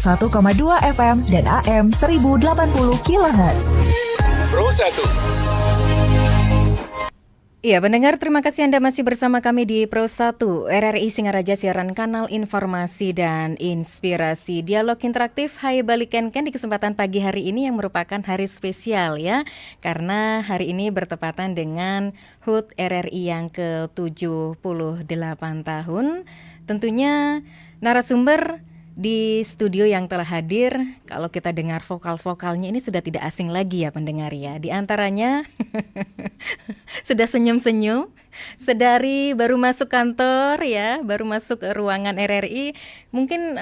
101,2 FM dan AM 1080 kHz. Pro 1. Iya, pendengar, terima kasih Anda masih bersama kami di Pro 1 RRI Singaraja, siaran kanal informasi dan inspirasi. Dialog interaktif Hai Balik Ken-Ken di kesempatan pagi hari ini yang merupakan hari spesial ya. Karena hari ini bertepatan dengan HUT RRI yang ke-78 tahun. Tentunya narasumber di studio yang telah hadir, kalau kita dengar vokal-vokalnya ini sudah tidak asing lagi ya pendengar ya. Di antaranya sudah senyum-senyum, sedari baru masuk kantor ya, baru masuk ruangan RRI, mungkin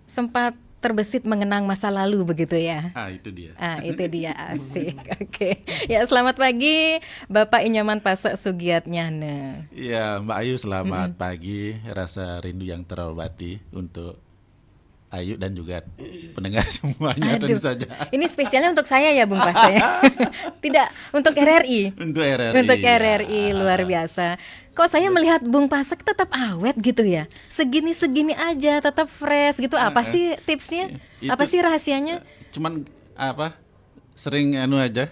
sempat terbesit mengenang masa lalu begitu ya. Itu dia. Itu dia, asik. Oke. Ya, selamat pagi Bapak Inyoman Pasek Sugiatnyana. Iya, Mbak Ayu, selamat pagi. Rasa rindu yang terobati untuk Ayu dan juga pendengar semuanya. Tentu saja. Ini spesialnya untuk saya ya Bung Pasek. Tidak untuk RRI. Untuk RRI. Untuk RRI, luar biasa. Kok saya melihat Bung Pasek tetap awet gitu ya? Segini-segini aja tetap fresh gitu. Apa sih tipsnya? Apa sih rahasianya? Cuman sering aja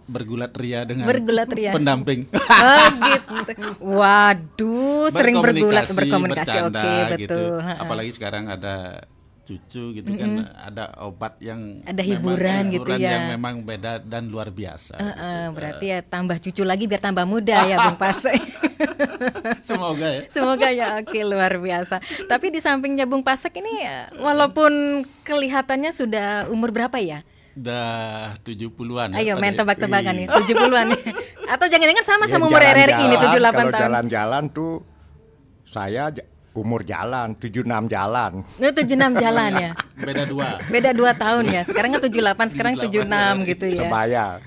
bergulat ria dengan pendamping. Oh gitu. Waduh, sering berkomunikasi. Oke, betul. Gitu. Apalagi sekarang ada cucu gitu kan, ada obat yang ada hiburan gitu ya. Yang memang beda dan luar biasa. Gitu. Berarti ya tambah cucu lagi biar tambah muda ya Bung Pasek. Semoga ya. Semoga ya. Oke, luar biasa. Tapi di sampingnya Bung Pasek ini walaupun kelihatannya sudah umur berapa ya? Udah 70-an. Ayo main tebak-tebakan nih, 70-an nih. Atau jangan-jangan sama umur RRI ini 78 kalau tahun. Kalau jalan-jalan tuh saya umur jalan 76 jalan. 76 jalan ya. Beda 2 tahun ya. Sekarang kan 78, sekarang 76 gitu ya. Sebaya.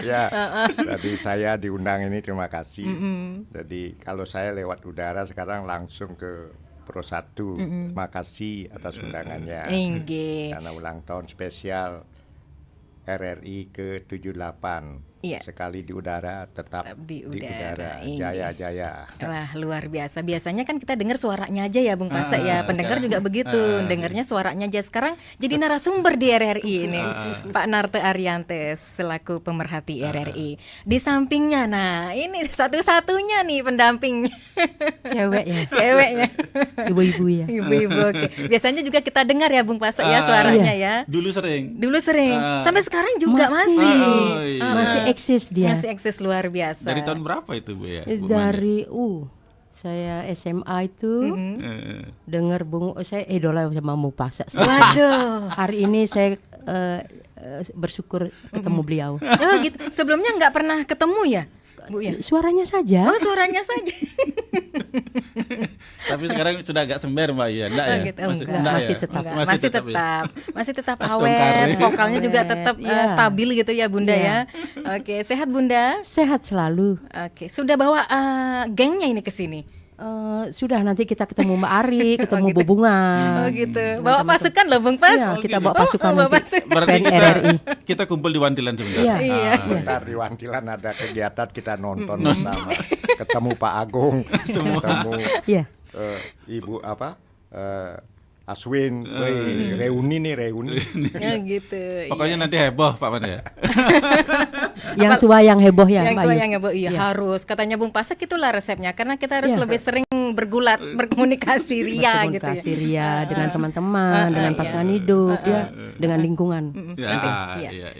Ya. Jadi saya diundang ini, terima kasih. Jadi kalau saya lewat udara sekarang langsung ke Pro 1. Makasih atas undangannya. Karena ulang tahun spesial RRI ke-78. Iya. Sekali di udara tetap di udara. Jaya-jaya. Wah, luar biasa. Biasanya kan kita dengar suaranya aja ya Bung Pasek ya. Pendengar juga begitu. Dengarnya suaranya aja. Sekarang jadi narasumber di RRI ini. Pak Narte Ariantes selaku pemerhati RRI. Di sampingnya, nah ini satu-satunya nih pendampingnya. Ceweknya. Ibu-ibu ya. Ibu-ibu, oke. Biasanya juga kita dengar ya Bung Pasek ya suaranya ya. Dulu sering. Sampai sekarang juga masih. Masih eksis dia. Masih eksis, luar biasa. Dari tahun berapa itu Bu ya? Dari saya SMA itu dengar saya idola sama Bung Pasek. Waduh. Hari ini saya bersyukur ketemu beliau. Oh gitu. Sebelumnya nggak pernah ketemu ya, Bu ya? Suaranya saja. Oh, suaranya saja. Tapi sekarang sudah agak sember Mbak ya, enggak ya? Gitu. Masih tetap awet, vokalnya juga tetap stabil gitu ya Bunda ya. Oke, sehat Bunda? Sehat selalu. Oke, sudah bawa gengnya ini ke sini? Sudah, nanti kita ketemu Mbak Ari, ketemu Bubungan. Oh gitu. Bawa pasukan loh Bung Pas. Iya, kita bawa pasukan nanti. Berarti RRI. kita kumpul di Wantilan sebentar. Iya. Bentar di Wantilan ada kegiatan, kita nonton bersama. Ketemu Pak Agung, ketemu Ibu Aswin, reuni. Ya gitu. Pokoknya nanti heboh Pak Man ya. Yang tua yang heboh ya, Yang Mbak tua Ayu. yang heboh, iya harus. Katanya Bung Pasek itulah resepnya, karena kita harus lebih sering berkomunikasi ria gitu ya. Berkomunikasi ria dengan teman-teman, dengan pasangan hidup ya, dengan lingkungan.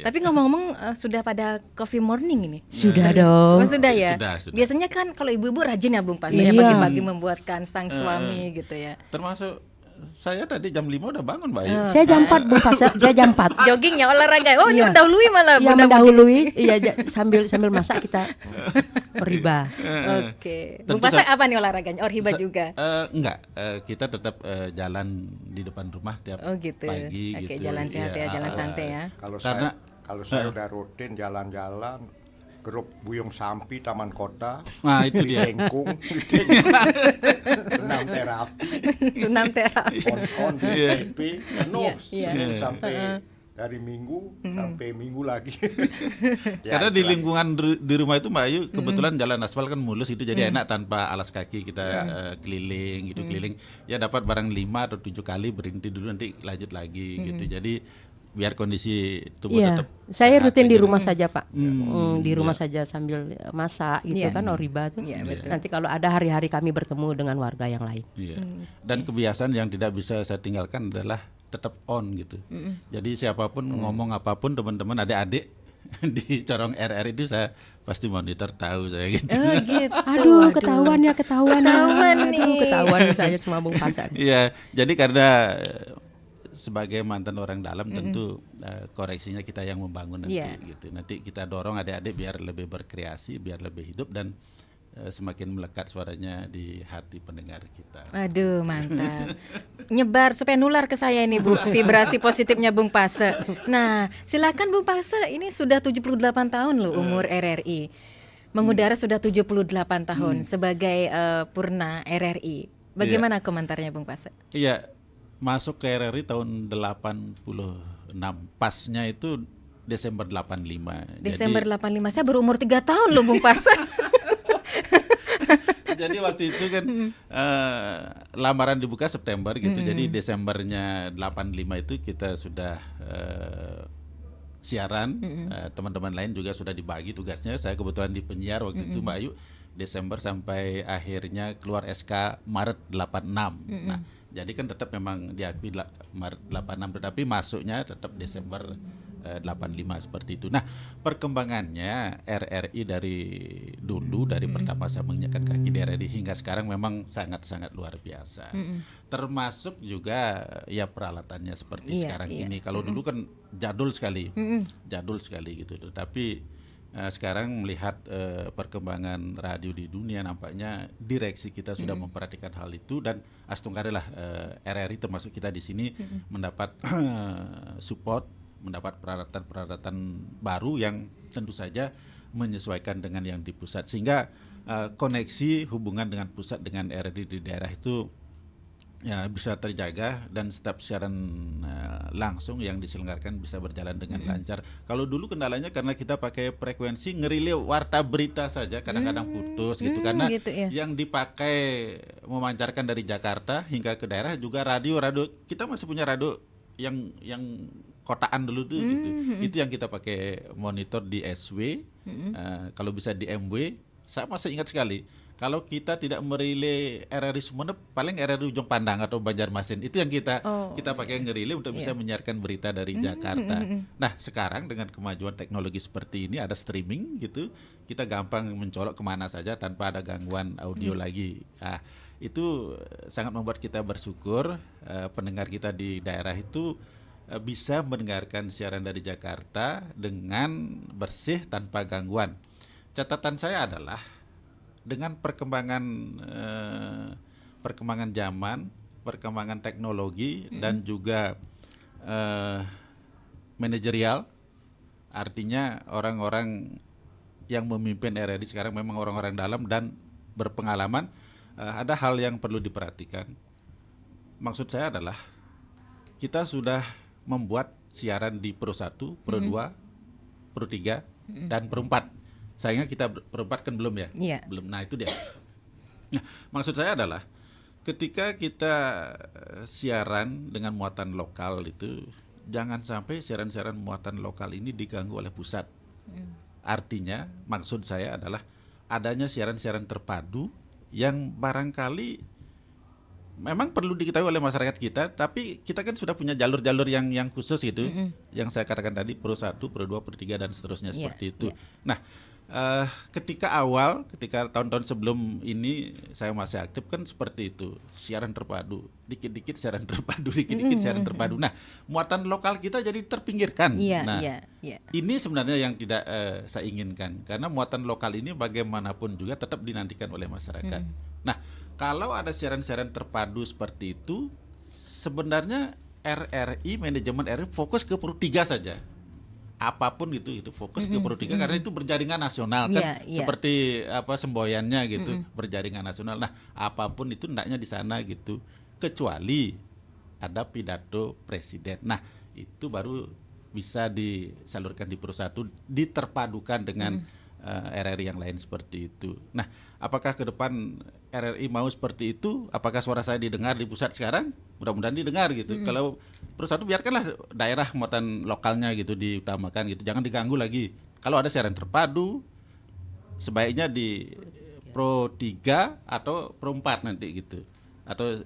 Tapi ngomong-ngomong sudah pada coffee morning ini? Sudah dong. Oh, sudah ya. Sudah. Biasanya kan kalau ibu-ibu rajin ya Bung Pasek ya, pagi-pagi membuatkan sang suami gitu ya. Termasuk saya tadi jam 5 udah bangun Mbak. Saya jam 4 Bung Pasek, saya jam 4. Jogging ya, olahraga. Oh, ini mendahului malah. Iya, mendahului. Iya, sambil masak kita riba. Oke. Bung Pasek apa nih olahraganya? Riba juga? Enggak, kita tetap jalan di depan rumah tiap pagi gitu. Oke, jalan sehat ya, jalan santai ya. Kalau saya udah rutin jalan-jalan, grup Buyung Sampi Taman Kota. Nah, itu dia. Lengkung. Senam terapi. Senam terapi. On di TV penuh sampai dari minggu sampai minggu lagi. Karena di lingkungan di rumah itu Mbak Ayu kebetulan jalan aspal kan mulus itu, jadi enak tanpa alas kaki kita keliling gitu, keliling ya dapat barang 5 atau 7 kali, berhenti dulu nanti lanjut lagi gitu. Jadi biar kondisi tubuh tetap saya sehat rutin di aja. rumah saja Pak. Di rumah saja sambil masak gitu kan, Oriba tuh. Nanti kalau ada hari-hari kami bertemu dengan warga yang lain. Iya. Dan kebiasaan yang tidak bisa saya tinggalkan adalah tetap on gitu. Jadi siapapun ngomong apapun, teman-teman adik-adik di corong RR itu saya pasti monitor, tahu saya gitu. Oh gitu. Aduh, ketahuan nih. nih. Ketahuan nih saya cuma Bung Pasan. Iya, jadi karena sebagai mantan orang dalam tentu koreksinya kita yang membangun nanti gitu. Nanti kita dorong adik-adik biar lebih berkreasi, biar lebih hidup dan semakin melekat suaranya di hati pendengar kita. Aduh, mantap. Nyebar supaya nular ke saya ini Bu, vibrasi positifnya Bung Pase. Nah, silakan Bung Pase, ini sudah 78 tahun loh umur RRI. Mengudara sudah 78 tahun sebagai Purna RRI. Bagaimana komentarnya Bung Pase? Iya, masuk ke RRI tahun 86, pasnya itu Desember 85. Desember 85, saya berumur 3 tahun loh Bung Pase. Jadi waktu itu kan lamaran dibuka September gitu. Jadi Desembernya 85 itu kita sudah siaran. Teman-teman lain juga sudah dibagi tugasnya. Saya kebetulan di penyiar waktu itu Mbak Ayu, Desember sampai akhirnya keluar SK Maret 86. Nah, jadi kan tetap memang diakui Maret 86, tetapi masuknya tetap Desember 85 seperti itu. Nah, perkembangannya RRI dari dulu, dari pertama saya menginjakkan kaki di RRI hingga sekarang memang sangat-sangat luar biasa. Termasuk juga ya peralatannya seperti sekarang ini. Kalau dulu kan jadul sekali gitu. Tetapi sekarang melihat perkembangan radio di dunia, nampaknya direksi kita sudah memperhatikan hal itu, dan astungkarelah RRI termasuk kita di sini mendapat support, mendapat peralatan baru yang tentu saja menyesuaikan dengan yang di pusat, sehingga koneksi hubungan dengan pusat dengan RRI di daerah itu ya bisa terjaga, dan setiap siaran langsung yang diselenggarakan bisa berjalan dengan lancar. Kalau dulu kendalanya karena kita pakai frekuensi ngerilai warta berita saja, kadang-kadang putus gitu, karena gitu ya. yang dipakai memancarkan dari Jakarta hingga ke daerah juga radio kita masih punya radio yang kotaan dulu tuh gitu. Itu yang kita pakai monitor di SW, kalau bisa di MW. Saya masih ingat sekali, kalau kita tidak merilai RRI Sumeneb, paling RRI Ujung Pandang atau Banjarmasin, itu yang kita pakai ngerilai untuk bisa menyiarkan berita dari Jakarta. Nah, sekarang dengan kemajuan teknologi seperti ini, ada streaming gitu, kita gampang mencolok kemana saja tanpa ada gangguan audio lagi. Nah, itu sangat membuat kita bersyukur pendengar kita di daerah itu bisa mendengarkan siaran dari Jakarta dengan bersih tanpa gangguan. Catatan saya adalah dengan perkembangan zaman, perkembangan teknologi dan juga manajerial, artinya orang-orang yang memimpin RRI sekarang memang orang-orang dalam dan berpengalaman. Ada hal yang perlu diperhatikan. Maksud saya adalah kita sudah membuat siaran di Pro 1, Pro 2, Pro 3 dan Pro 4. Sayangnya kita Pro 4 kan belum ya? Belum. Nah, itu dia. Nah, maksud saya adalah ketika kita siaran dengan muatan lokal itu, jangan sampai siaran-siaran muatan lokal ini diganggu oleh pusat. Artinya, maksud saya adalah adanya siaran-siaran terpadu yang barangkali memang perlu diketahui oleh masyarakat kita, tapi kita kan sudah punya jalur-jalur yang khusus gitu, yang saya katakan tadi Pro 1, Pro 2, Pro 3 dan seterusnya seperti itu. Nah, ketika tahun-tahun sebelum ini saya masih aktif kan seperti itu, siaran terpadu, dikit-dikit siaran terpadu, dikit-dikit siaran terpadu. Nah, muatan lokal kita jadi terpinggirkan. Ini sebenarnya yang tidak saya inginkan, karena muatan lokal ini bagaimanapun juga tetap dinantikan oleh masyarakat. Nah, kalau ada siaran-siaran terpadu seperti itu, sebenarnya RRI, manajemen RRI fokus ke Pro 3 saja. Apapun itu fokus ke Pro 3 karena itu berjaringan nasional kan, seperti apa semboyannya gitu, berjaringan nasional. Nah, apapun itu hendaknya di sana gitu, kecuali ada pidato presiden. Nah, itu baru bisa disalurkan di Pro 1 diterpadukan dengan RRI yang lain seperti itu. Nah, apakah ke depan RRI mau seperti itu? Apakah suara saya didengar di pusat sekarang? Mudah-mudahan didengar gitu. Kalau Pro 1 biarkanlah daerah muatan lokalnya gitu diutamakan gitu. Jangan diganggu lagi. Kalau ada siaran terpadu, sebaiknya di Pro 3 atau Pro 4 nanti gitu. Atau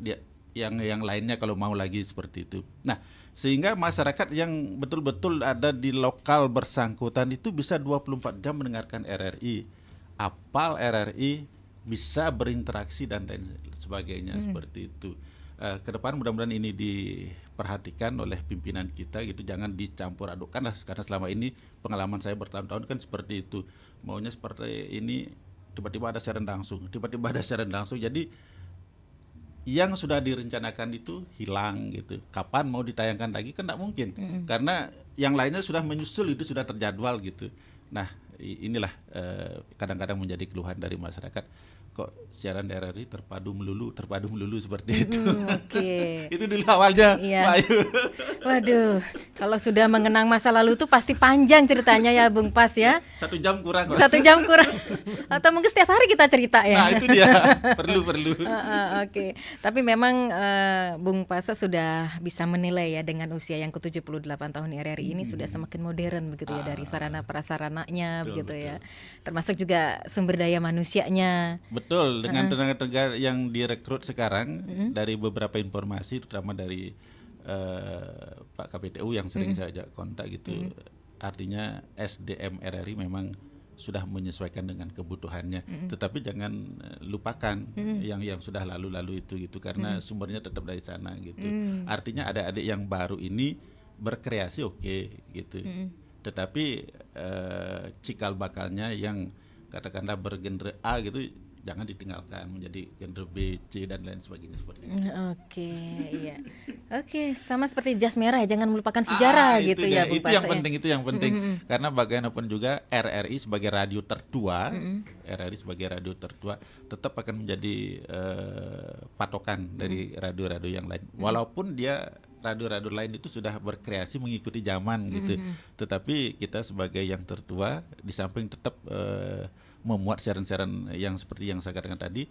yang lainnya kalau mau lagi seperti itu. Nah, sehingga masyarakat yang betul-betul ada di lokal bersangkutan itu bisa 24 jam mendengarkan RRI, apal RRI, bisa berinteraksi dan lain sebagainya seperti itu. Kedepan mudah-mudahan ini diperhatikan oleh pimpinan kita gitu, jangan dicampur adukkan lah, karena selama ini pengalaman saya bertahun-tahun kan seperti itu, maunya seperti ini, tiba-tiba ada siaran langsung, jadi yang sudah direncanakan itu hilang gitu. Kapan mau ditayangkan lagi kan tidak mungkin, karena yang lainnya sudah menyusul, itu sudah terjadwal gitu. Nah, inilah kadang-kadang menjadi keluhan dari masyarakat, kok siaran RRI terpadu melulu seperti itu. Oke. Itu dulu awalnya. Iya. Waduh, kalau sudah mengenang masa lalu itu pasti panjang ceritanya ya Bung Pas ya. 1 jam kurang. 1 jam kurang. Atau mungkin setiap hari kita cerita ya. Nah, itu dia. Perlu. Oke. Tapi memang Bung Pasa sudah bisa menilai ya, dengan usia yang ke-78 tahun RRI ini sudah semakin modern begitu ya, dari sarana prasarananya begitu ya. Termasuk juga sumber daya manusianya. Betul, dengan tenaga-tenaga yang direkrut sekarang dari beberapa informasi, terutama dari Pak KPTU yang sering saya ajak kontak gitu, artinya SDM RRI memang sudah menyesuaikan dengan kebutuhannya, tetapi jangan lupakan yang sudah lalu itu gitu, karena sumbernya tetap dari sana gitu. Artinya adik-adik yang baru ini berkreasi oke, gitu, tetapi cikal bakalnya yang katakanlah bergenre A gitu jangan ditinggalkan menjadi genre B, C dan lain sebagainya seperti itu. Oke, iya. Oke, sama seperti jas merah, jangan melupakan sejarah gitu ya, Bung Itu yang penting, karena bagaimanapun juga RRI sebagai radio tertua, tetap akan menjadi patokan dari radio-radio yang lain. Walaupun dia radio-radio lain itu sudah berkreasi mengikuti zaman gitu, tetapi kita sebagai yang tertua di samping tetap memuat siaran-siaran yang seperti yang saya katakan tadi,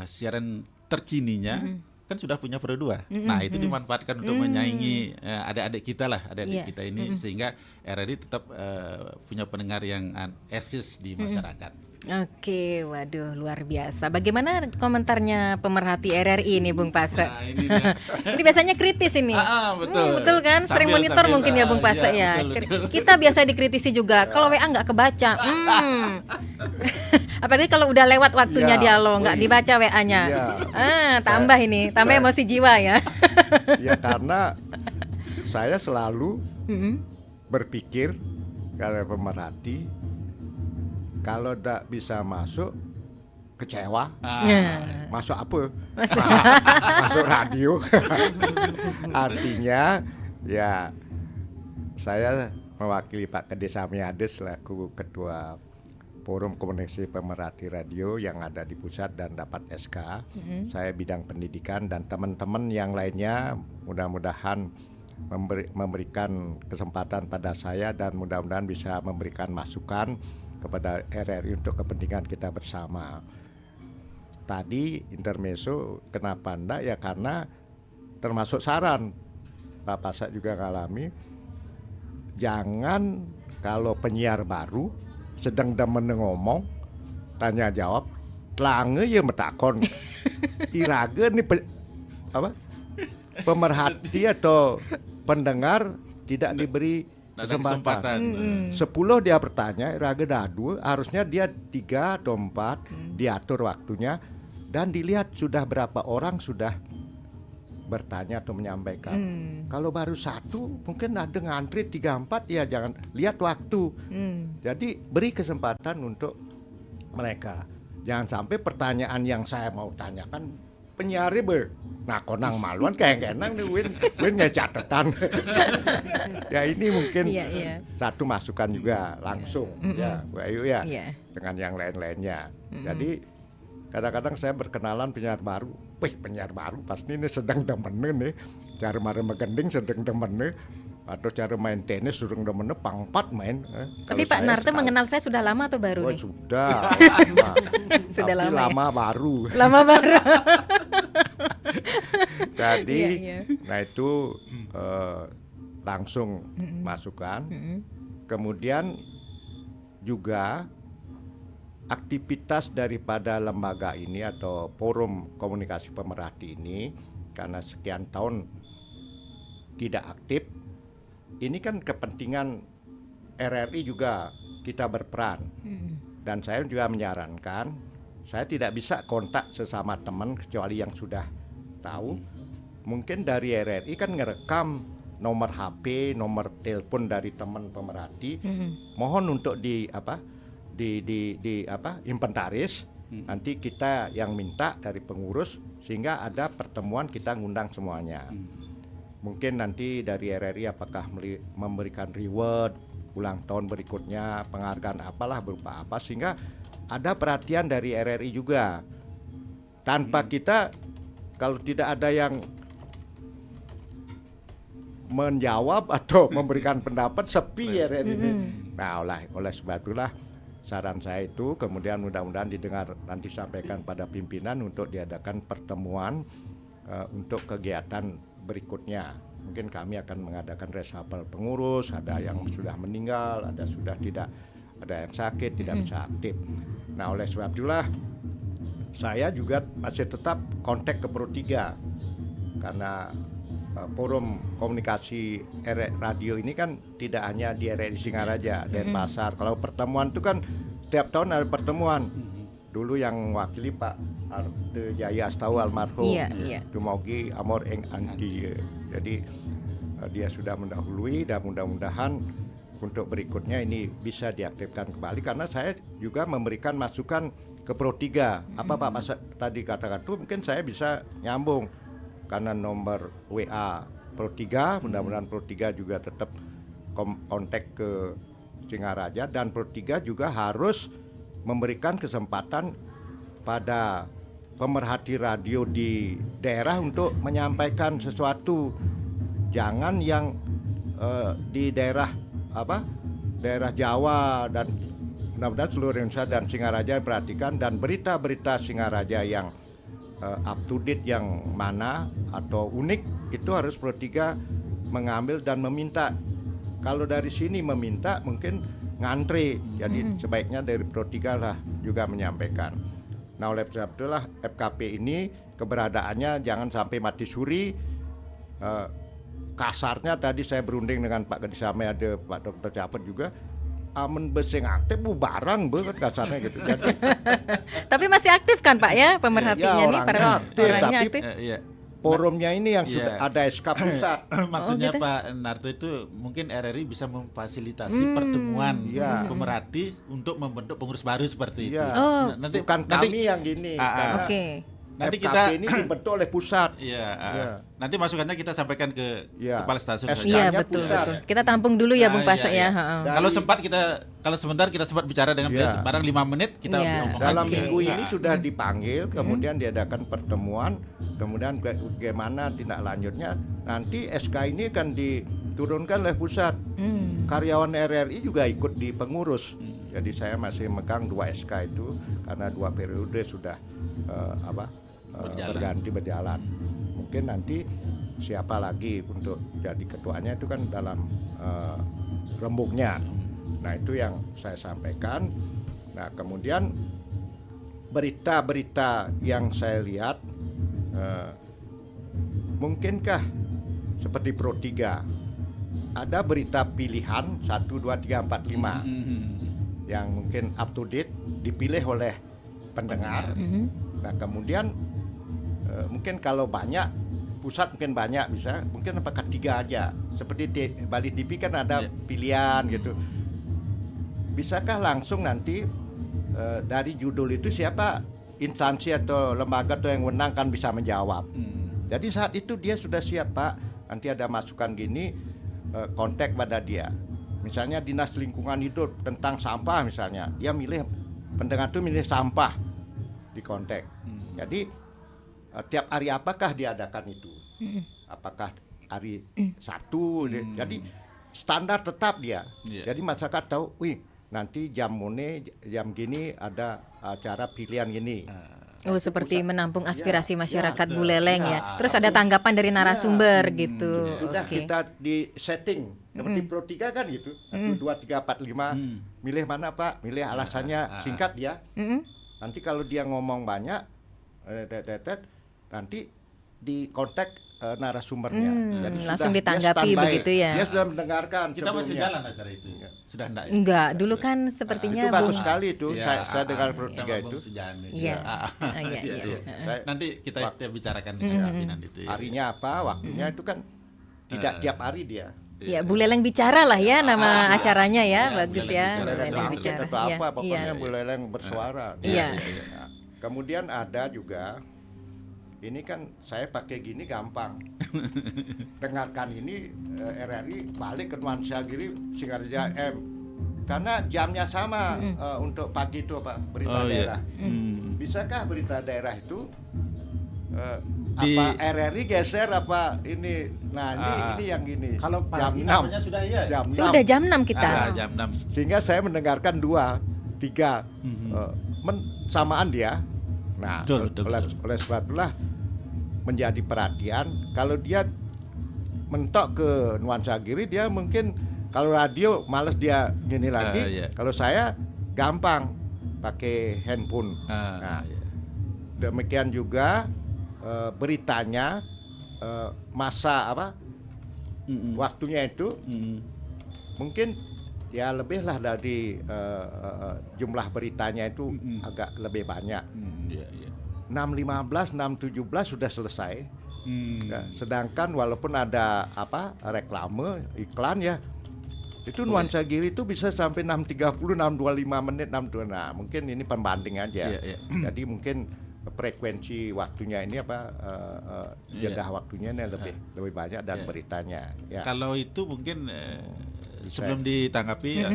siaran terkininya kan sudah punya Pro 2. Nah, itu dimanfaatkan untuk menyaingi adik-adik kita kita ini, sehingga RRI tetap punya pendengar yang eksis di masyarakat. Oke, waduh, luar biasa. Bagaimana komentarnya pemerhati RRI ini, Bung Pase? Nah, ini dia. Ini biasanya kritis ini. Betul. Betul kan? Sering monitor mungkin ya, Bung Pase ya. Betul. Kita biasa dikritisi juga. Kalau WA nggak kebaca. Apalagi kalau udah lewat waktunya dialog, nggak dibaca WA-nya. Tambah emosi jiwa ya. Ya, karena saya selalu berpikir kalau pemerhati, kalau tidak bisa masuk, kecewa. Masuk apa? Masuk radio. Artinya ya, saya mewakili Pak Kades Samiades selaku Ketua Forum Komunikasi Pemerhati Radio yang ada di pusat dan dapat SK. Saya bidang pendidikan, dan teman-teman yang lainnya mudah-mudahan memberikan kesempatan pada saya, dan mudah-mudahan bisa memberikan masukan kepada RRI untuk kepentingan kita bersama. Tadi intermezzo kenapa enggak ya, karena termasuk saran Pak Pasak juga ngalami, jangan kalau penyiar baru sedang demen ngomong tanya jawab telange ya metakon irage nih pemerhati atau pendengar tidak diberi kesempatan. 10 dia bertanya, raga dadu, harusnya dia 3 atau 4 diatur waktunya, dan dilihat sudah berapa orang sudah bertanya atau menyampaikan. Kalau baru 1 mungkin ada ngantri 3-4, ya jangan lihat waktu. Jadi beri kesempatan untuk mereka. Jangan sampai pertanyaan yang saya mau tanyakan penyiari nah konang maluan kayak kenang nih win catatan. Ya ini mungkin satu masukan juga langsung ya Bu Ayu ya, dengan yang lain-lainnya. Jadi kadang-kadang saya berkenalan penyiar baru, penyiar baru pasti ini sedang demen nih, cari mari megending sedang demen nih, Atau cara main tenis suruh udah pangpat main. Tapi Pak Narto mengenal saya sudah lama atau baru nih? Sudah lama. Sudah tapi lama ya? Baru. Lama baru. Jadi, Iya. nah itu langsung masukkan. Kemudian juga aktivitas daripada lembaga ini atau forum komunikasi pemerhati ini karena sekian tahun tidak aktif, ini kan kepentingan RRI juga kita berperan. Dan saya juga menyarankan, saya tidak bisa kontak sesama teman kecuali yang sudah tahu. Mungkin dari RRI kan ngerekam nomor HP, nomor telepon dari teman pemerhati. Mohon untuk inventaris. Nanti kita yang minta dari pengurus sehingga ada pertemuan kita ngundang semuanya. Mungkin nanti dari RRI apakah memberikan reward ulang tahun berikutnya, penghargaan apalah berupa apa, sehingga ada perhatian dari RRI juga. Tanpa kita, kalau tidak ada yang menjawab atau memberikan pendapat, sepi RRI ini. Nah, oleh sebab itulah saran saya itu, kemudian mudah-mudahan didengar, nanti sampaikan pada pimpinan untuk diadakan pertemuan untuk kegiatan berikutnya. Mungkin kami akan mengadakan reshuffle pengurus, ada yang sudah meninggal, ada sudah tidak, ada yang sakit, tidak bisa aktif. Nah, oleh sebab itulah saya juga masih tetap kontak ke Pro 3 karena forum komunikasi radio ini kan tidak hanya di RRI Singaraja, Denpasar. Kalau pertemuan itu kan setiap tahun ada pertemuan. Dulu yang wakili Pak Arte Jaya Astau almarhum, Dumogi Amor Eng Anti. Jadi dia sudah mendahului dan mudah-mudahan untuk berikutnya ini bisa diaktifkan kembali karena saya juga memberikan masukan ke Pro 3. Apa Pak tadi katakan itu mungkin saya bisa nyambung karena nomor WA Pro 3, mudah-mudahan Pro 3 juga tetap kontak ke Singaraja dan Pro 3 juga harus memberikan kesempatan pada pemerhati radio di daerah untuk menyampaikan sesuatu. Jangan yang di daerah daerah Jawa dan mudah-mudahan seluruh Indonesia dan Singaraja perhatikan, dan berita-berita Singaraja yang up to date yang mana atau unik itu harus Pro 3 mengambil dan meminta. Kalau dari sini meminta mungkin ngantri, jadi sebaiknya dari Pro 3 lah juga menyampaikan. Nah, oleh sebab itulah FKP ini keberadaannya jangan sampai mati suri. Kasarnya tadi saya berunding dengan Pak Gadis Same, ada Pak Dr. Capet juga, amen beseng aktif barang banget kasarnya gitu. Jadi, tapi masih aktif kan Pak ya pemerhatinya nih, para orangnya aktif. Forumnya ini yang sudah ada SK pusat. Maksudnya gitu? Pak Narto itu mungkin RRI bisa memfasilitasi pertemuan pemerhati untuk membentuk pengurus baru seperti itu. Nanti bukan kami yang gini. Nanti FKP kita ini dibentuk oleh pusat. Nanti masukannya kita sampaikan ke kepala stasiun. Iya betul. Kita tampung dulu ya Bung Pasek ya. Kalau sebentar kita sempat bicara dengan beliau, barang 5 menit kita ngomong dalam lagi. minggu ini sudah dipanggil, kemudian diadakan pertemuan, kemudian bagaimana tindak lanjutnya. Nanti SK ini akan diturunkan oleh pusat. Karyawan RRI juga ikut di pengurus. Jadi saya masih megang 2 SK itu karena 2 periode sudah berjalan. Mungkin nanti siapa lagi untuk jadi ketuanya itu kan dalam rembuknya. Nah, itu yang saya sampaikan. Nah, kemudian berita-berita yang saya lihat, mungkinkah seperti Pro 3 ada berita pilihan 1, 2, 3, 4, 5 yang mungkin up to date dipilih oleh pendengar. Nah, kemudian mungkin kalau banyak pusat mungkin banyak bisa, mungkin apakah 3 aja seperti di Bali TV kan ada pilihan gitu. Bisakah langsung nanti dari judul itu siapa instansi atau lembaga atau yang menang kan bisa menjawab. Jadi saat itu dia sudah siap, Pak, nanti ada masukan gini, kontak pada dia. Misalnya Dinas Lingkungan Hidup tentang sampah misalnya, dia milih, pendengar itu milih sampah di kontak. Jadi tiap hari apakah diadakan itu? Apakah hari Sabtu. Jadi standar tetap dia. Jadi masyarakat tahu, wih nanti jam gini ada acara pilihan gini. Oh, seperti menampung aspirasi masyarakat Buleleng ya. Terus ada tanggapan dari narasumber gitu. Sudah kita di setting seperti Pro 3 kan gitu. 1, 2, 3, 4, 5. Milih mana Pak? Milih alasannya singkat ya. Nanti kalau dia ngomong banyak, nanti di kontak narasumbernya. Jadi langsung ditanggapi begitu ya. Dia sudah mendengarkan. Kita masih sebelumnya. jalan acara itu. Sudah enggak ya? Enggak, dulu kan sepertinya itu bagus Bung- sekali itu. Saya dengar Pro 3 sama itu. Bung Sujana. Iya. Iya. Saya- Nanti kita bicarakan dengan pimpinan itu ya. Harinya apa, waktunya itu kan tidak tiap hari dia. Ya, Buleleng bicara lah ya nama acaranya ya, bagus Buleleng ya. bicara. Buleleng Buleleng bicara. atau Iya, apa, pokoknya iya. Buleleng bersuara. Iya. Nah, kemudian ada juga, ini kan saya pakai gini gampang. Dengarkan ini RRI balik ke Nuansa Giri Singaraja M. Karena jamnya sama untuk pagi itu apa berita daerah. Bisakah berita daerah itu apa RRI geser apa ini? Nah ini yang gini. Kalau jam pagi 6. namanya sudah iya. Jam 6. Sudah jam 6 kita. Jam 6. Sehingga saya mendengarkan 2, 3 samaan dia. Nah, Betul. oleh sebab itulah menjadi perhatian. Kalau dia mentok ke Nuansa Giri, dia mungkin kalau radio males dia gini lagi. Iya. Kalau saya gampang pakai handphone. Nah, demikian juga beritanya masa apa waktunya itu mungkin ya lebih lah dari jumlah beritanya itu agak lebih banyak. 6.15, 6.17 sudah selesai. Ya, sedangkan walaupun ada apa reklame, iklan ya, itu Nuansa Giri itu bisa sampai 6.30, 6.25 menit, 6.2. Nah, mungkin ini pembanding aja. Jadi mungkin frekuensi waktunya ini apa jeda waktunya ini lebih banyak dan beritanya. Ya. Kalau itu mungkin sebelum ditanggapi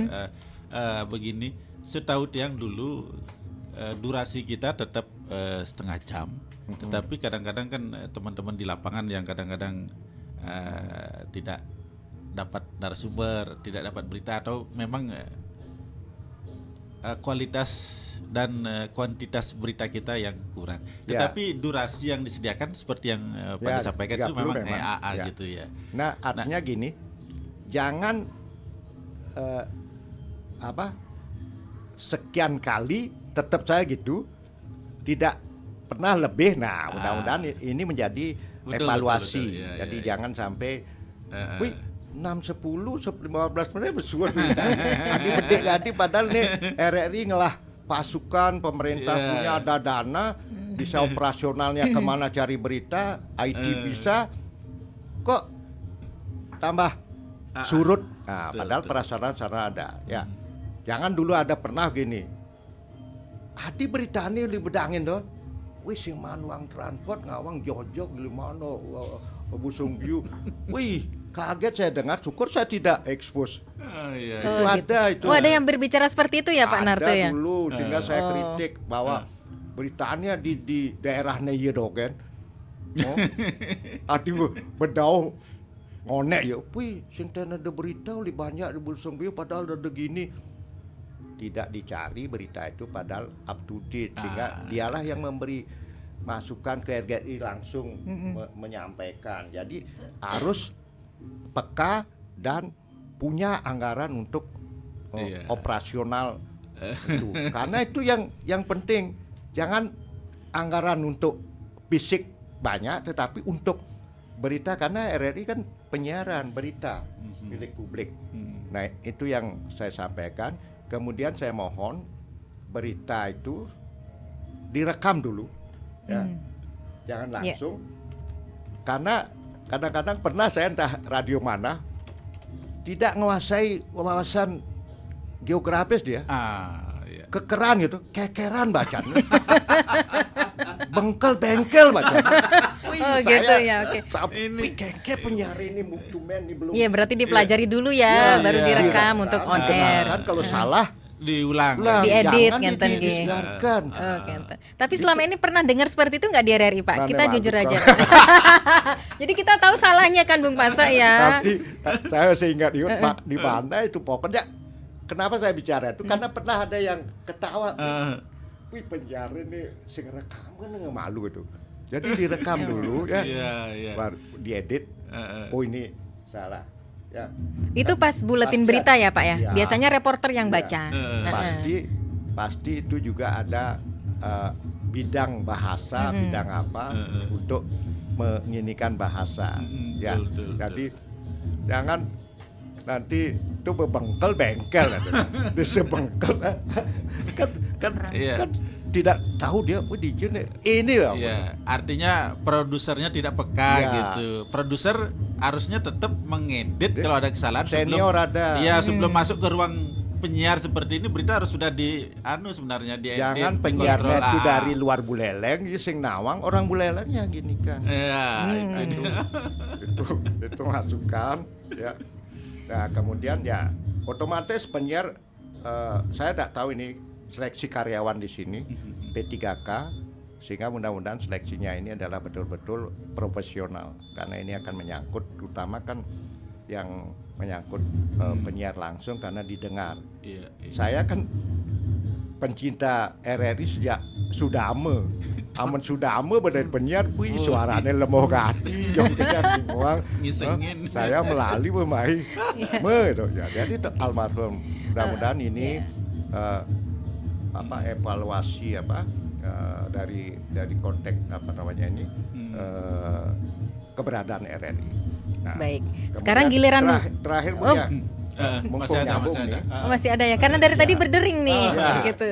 begini, setahu Tiang dulu durasi kita tetap setengah jam, tetapi kadang-kadang kan teman-teman di lapangan yang kadang-kadang tidak dapat narasumber, tidak dapat berita atau memang kualitas dan kuantitas berita kita yang kurang. Tetapi durasi yang disediakan seperti yang Pak disampaikan itu memang EAA gitu ya. Nah, artinya gini, jangan sekian kali tetap saya gitu, tidak pernah lebih. Nah, mudah-mudahan ini menjadi evaluasi. Betul. Ya, jadi ya. jangan sampai, wih 6.10, 15 menit bersuara berita. Adik-adik padahal nih RRI ngelah pasukan pemerintah punya ada dana, bisa operasionalnya kemana cari berita, IT bisa, kok tambah surut. Nah, padahal prasarana ada. Ya, jangan dulu ada pernah gini. Hati berita ini dibedangin dong. Wih si manuang transport ngawang jojok di mana busung view. Wih kaget saya dengar, syukur saya tidak expose. Itu ada itu. Oh, ada yang berbicara seperti itu ya Pak Narto ya? Ada dulu, sehingga saya kritik bahwa beritanya di daerahnya ya dong kan. Oh, adi bedau ngonek ya. Wih, sinten ada berita lebih banyak di busung view padahal ada gini. Tidak dicari berita itu padahal up to date, sehingga dialah yang memberi masukan ke RRI langsung menyampaikan. Jadi harus peka dan punya anggaran untuk operasional itu. Karena itu yang penting. Jangan anggaran untuk fisik banyak, tetapi untuk berita, karena RRI kan penyiaran berita milik publik. Nah, itu yang saya sampaikan. Kemudian saya mohon berita itu direkam dulu, ya. Jangan langsung. Karena kadang-kadang pernah saya entah radio mana tidak menguasai wawasan geografis dia, kekeran gitu, kekeran bacanya, bengkel bacanya. Oh gitu ya, oke. Ini keke penyiar ini muktumen ini belum. Iya, berarti dipelajari dulu ya, baru direkam untuk on air. Kan kalau salah diulang. Diedit, jangan ngenten nggih. didengarkan. Oh, ngenten. Tapi selama ini pernah dengar seperti itu nggak di RRI Pak? Pernah, Kita Pak. jujur aja. Jadi kita tahu salahnya kan Bung Pasa ya. Nanti saya masih ingat Pak di mana itu pokoknya kenapa saya bicara itu karena pernah ada yang ketawa. Wih penyiar ini sing rekam kan nggak malu itu. Jadi direkam dulu ya, baru diedit. Oh ini salah. Ya. Itu pas buletin Pasti berita ya Pak ya? ya. Biasanya reporter yang baca. Pasti itu juga ada bidang bahasa, bidang apa untuk menginikan bahasa. Ya. Jadi jangan nanti itu bebengkel bengkel disebengkel kan tidak tahu dia ini loh. Iya, artinya produsernya tidak peka gitu. Produser harusnya tetap mengedit kalau ada kesalahan senior ada. Iya, sebelum masuk ke ruang penyiar seperti ini berita harus sudah sebenarnya diedit. Jangan penyiarnya itu dari luar Buleleng, sing nawang orang Buleleng ya gini kan. Iya, itu masukan ya. Nah, kemudian ya otomatis penyiar saya tidak tahu ini seleksi karyawan di sini P3K sehingga mudah-mudahan seleksinya ini adalah betul-betul profesional karena ini akan menyangkut terutama kan yang menyangkut penyiar langsung karena didengar. Saya kan pencinta RRI sejak Sudame. Aman Sudame badan penyiar wih suaranya lemah gati jongknya semua. Ngisengin. Saya melalui pemain. Ya, jadi almarhum mudah-mudahan ini evaluasi dari konteks keberadaan RRI. Nah, baik. Sekarang giliran terakhir masih ada ya karena dari tadi berdering nih gitu.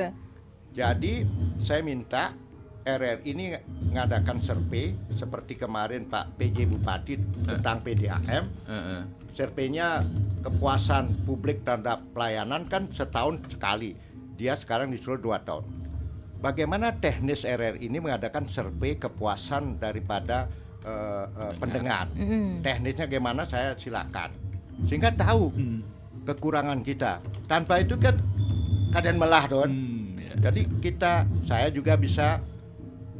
Jadi saya minta RRI ini mengadakan survei seperti kemarin Pak PJ Bupati tentang PDAM. Surveinya kepuasan publik terhadap pelayanan kan setahun sekali. Dia sekarang disuruh 2 tahun. Bagaimana teknis RRI ini mengadakan survei kepuasan daripada pendengar? Teknisnya bagaimana saya silakan. Sehingga tahu kekurangan kita. Tanpa itu kan kadang melah Don. Jadi saya juga bisa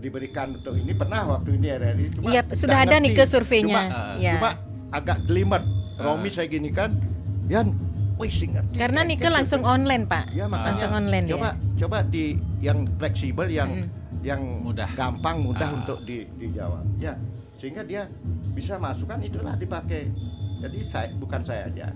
diberikan untuk ini pernah waktu ini RRI cuma sudah ada nih ke surveinya. Cuma agak gelimet. Romi saya gini kan, Yan, karena Nike langsung online Pak, langsung online coba di yang fleksibel, yang mudah, gampang, mudah untuk dijawab, ya sehingga dia bisa masukkan itulah dipakai. Jadi bukan saya aja.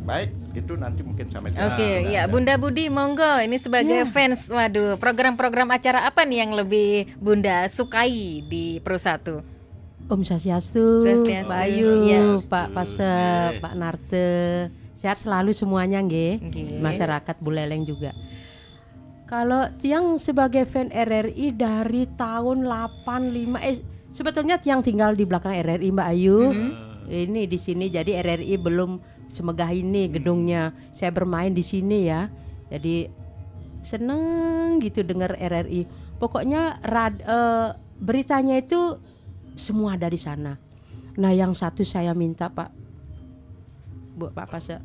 Baik, itu nanti mungkin sampai. Oke, ya Bunda Budi, monggo. Ini sebagai fans, waduh, program-program acara apa nih yang lebih Bunda sukai di Pro 1? Om Swastiastu, Pak Ayu, Pak Pase, Pak Narte, sehat selalu semuanya nggih. Masyarakat Buleleng juga. Kalau Tiang sebagai fan RRI dari tahun 85, sebetulnya Tiang tinggal di belakang RRI Mbak Ayu. Ini di sini jadi RRI belum semegah ini gedungnya. Saya bermain di sini ya. Jadi seneng gitu dengar RRI. Pokoknya beritanya itu semua dari sana. Nah, yang satu saya minta Pak Pase.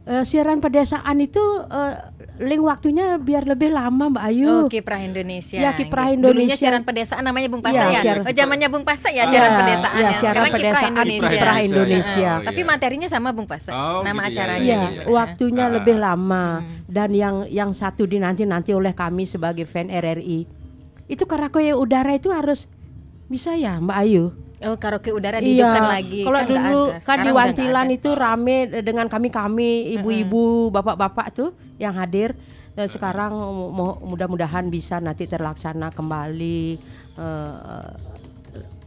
Siaran pedesaan itu link waktunya biar lebih lama Mbak Ayu. Kiprah Indonesia. Ya, Kiprah Indonesia. Dulunya siaran pedesaan namanya Bung Pasa ya. Zamannya Bung Pasa ya siaran pedesaan ya. Sekarang Kiprah Indonesia. Tapi materinya sama Bung Pasa. Nama gitu acaranya. Ya, waktunya lebih lama. Dan yang satu dinanti oleh kami sebagai fan RRI. Itu karaoke udara itu harus bisa ya Mbak Ayu. Oh, karaoke udara dihidupkan lagi. Kalau kan dulu kan di Wantilan itu rame dengan kami ibu-ibu, bapak-bapak tuh yang hadir. Dan sekarang mudah-mudahan bisa nanti terlaksana kembali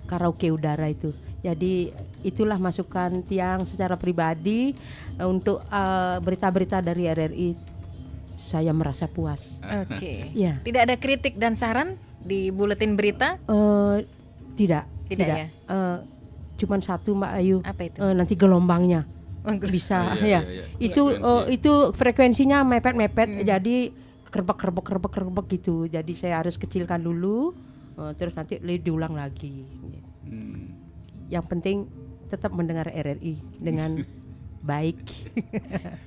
karaoke udara itu. Jadi itulah masukan Tiang secara pribadi untuk berita-berita dari RRI. Saya merasa puas. Oke. Ya. Tidak ada kritik dan saran di buletin berita? Tidak ya. Cuman satu Mbak Ayu. Apa itu? Nanti gelombangnya bisa ya. Itu frekuensinya mepet-mepet. Jadi kerbek gitu. Jadi saya harus kecilkan dulu, terus nanti diulang lagi. Yang penting tetap mendengar RRI dengan baik.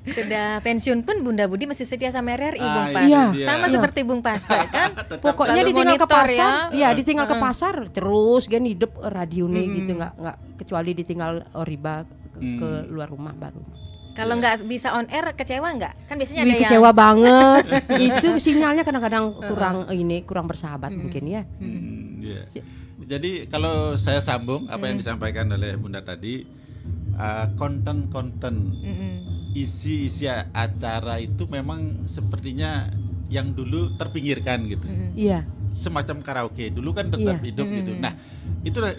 Sudah pensiun pun Bunda Budi masih setia sama RRI, Bung Pas. iya. Sama Iya. seperti Bung Pas kan. Pokoknya Selalu ditinggal ke monitor pasar, ya. ditinggal ke pasar terus kan hidup radio nih gitu, nggak kecuali ditinggal Oriba ke luar rumah baru. Kalau nggak bisa on air kecewa nggak? Kan biasanya Wih, ada kecewa banget. Itu sinyalnya kadang-kadang kurang bersahabat mungkin ya. Iya. Jadi kalau saya sambung apa yang disampaikan oleh Bunda tadi, konten-konten isi acara itu memang sepertinya yang dulu terpinggirkan gitu. Iya. Semacam karaoke dulu kan tetap hidup gitu. Nah,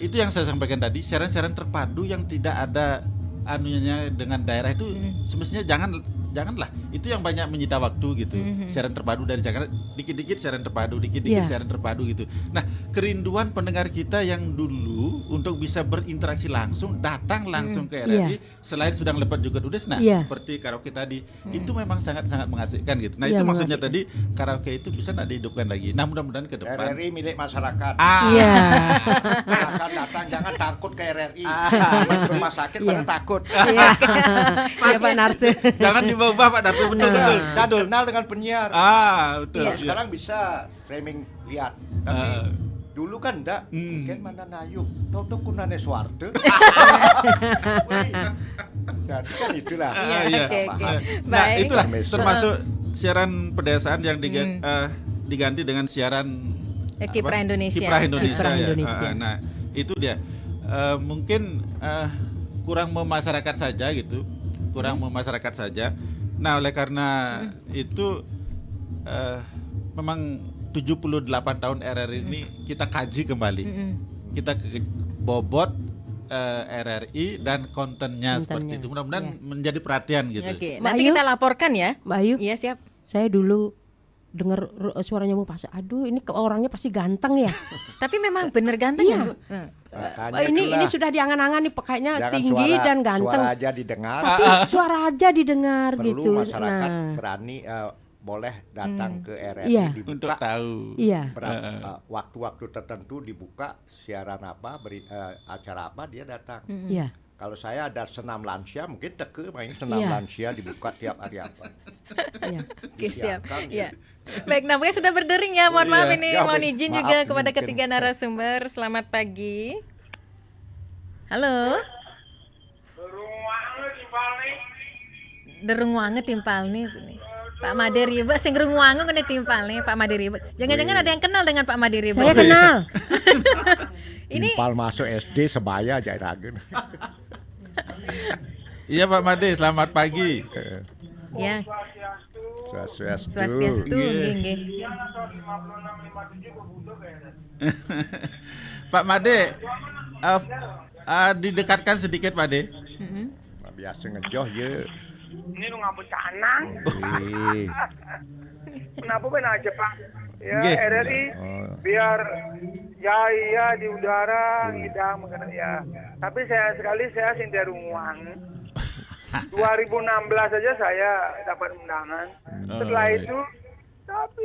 itu yang saya sampaikan tadi, siaran-siaran terpadu yang tidak ada anunya dengan daerah itu semestinya janganlah. Itu yang banyak menyita waktu gitu. Siaran terpadu dari Jakarta, dikit-dikit siaran terpadu, dikit-dikit siaran terpadu gitu. Nah, kerinduan pendengar kita yang dulu untuk bisa berinteraksi langsung, datang langsung ke RRI, selain sudah lepas juga udah, seperti karaoke tadi, itu memang sangat-sangat mengasihkan gitu. Nah, itu maksudnya tadi karaoke itu bisa nggak dihidupkan lagi. Nah, mudah-mudahan ke depan. RRI milik masyarakat. Iya. Akan datang, jangan takut ke RRI. Rumah sakit pada takut. Iya. Iya Pak Narte. Jangan diubah Pak Darto, betul-betul. Dan donal dengan penyiar. Betul. Kalau sekarang bisa streaming lihat, tapi dulu kan enggak. Mungkin mana Nayuk, tahu kunane Suwarte. Jadi kan itulah. Iya. Oke. Nah, Baik. itulah termasuk siaran pedesaan yang diganti dengan siaran Kiprah Indonesia. Kiprah Indonesia. Kiprah Ya. Indonesia. Nah, itu dia. Mungkin kurang memasyarakat saja gitu. Nah, oleh karena itu memang 78 tahun RRI ini kita kaji kembali. Kita bobot RRI dan kontennya seperti itu. Mudah-mudahan menjadi perhatian gitu. Oke, Mbak nanti Ayu? kita laporkan ya. Mbak Ayu, Iya, siap. saya dulu dengar suaranya Bung Pas. Aduh, ini orangnya pasti ganteng ya. Tapi memang bener ganteng ya, Bu? Ini sudah diangan-angan nih, kayaknya tinggi dan ganteng. Suara aja didengar. Tapi suara aja didengar Perlu gitu. masyarakat Nah, berani boleh datang ke RRI Iya. dibuka. Untuk tahu. iya. Waktu-waktu tertentu dibuka siaran apa, acara apa dia datang. Iya. Kalau saya ada senam lansia, mungkin teke main senam Iya. lansia dibuka tiap hari apa. Iya. Oke, siap. Disiapkan, Iya. Baik, nampaknya sudah berdering ya. Mohon maaf ini, Ya, mohon izin maaf, juga ini kepada mungkin. ketiga narasumber. Selamat pagi. Halo. Derung wanget timpal nih. Pak Made Riba sing derung wanget kene timpal nih Pak Made Riba. Jangan-jangan ada yang kenal dengan Pak Made Riba. Saya kenal. Ini Impal masuk SD sebaya aja ragen. Iya Pak Made, selamat pagi. ya, Swastiastu. swastiastu Nggih. nggih. Pak Made, didekatkan sedikit Pak De. Biasa ngejoh ya. Ini lu ngapun canang. Eh, Kenapa ben aja Pak? Ya Nggih. RRI biar jaya di udara ngidang mengenai ya. Tapi saya sindir uang. 2016 saja saya dapat undangan. Setelah itu tapi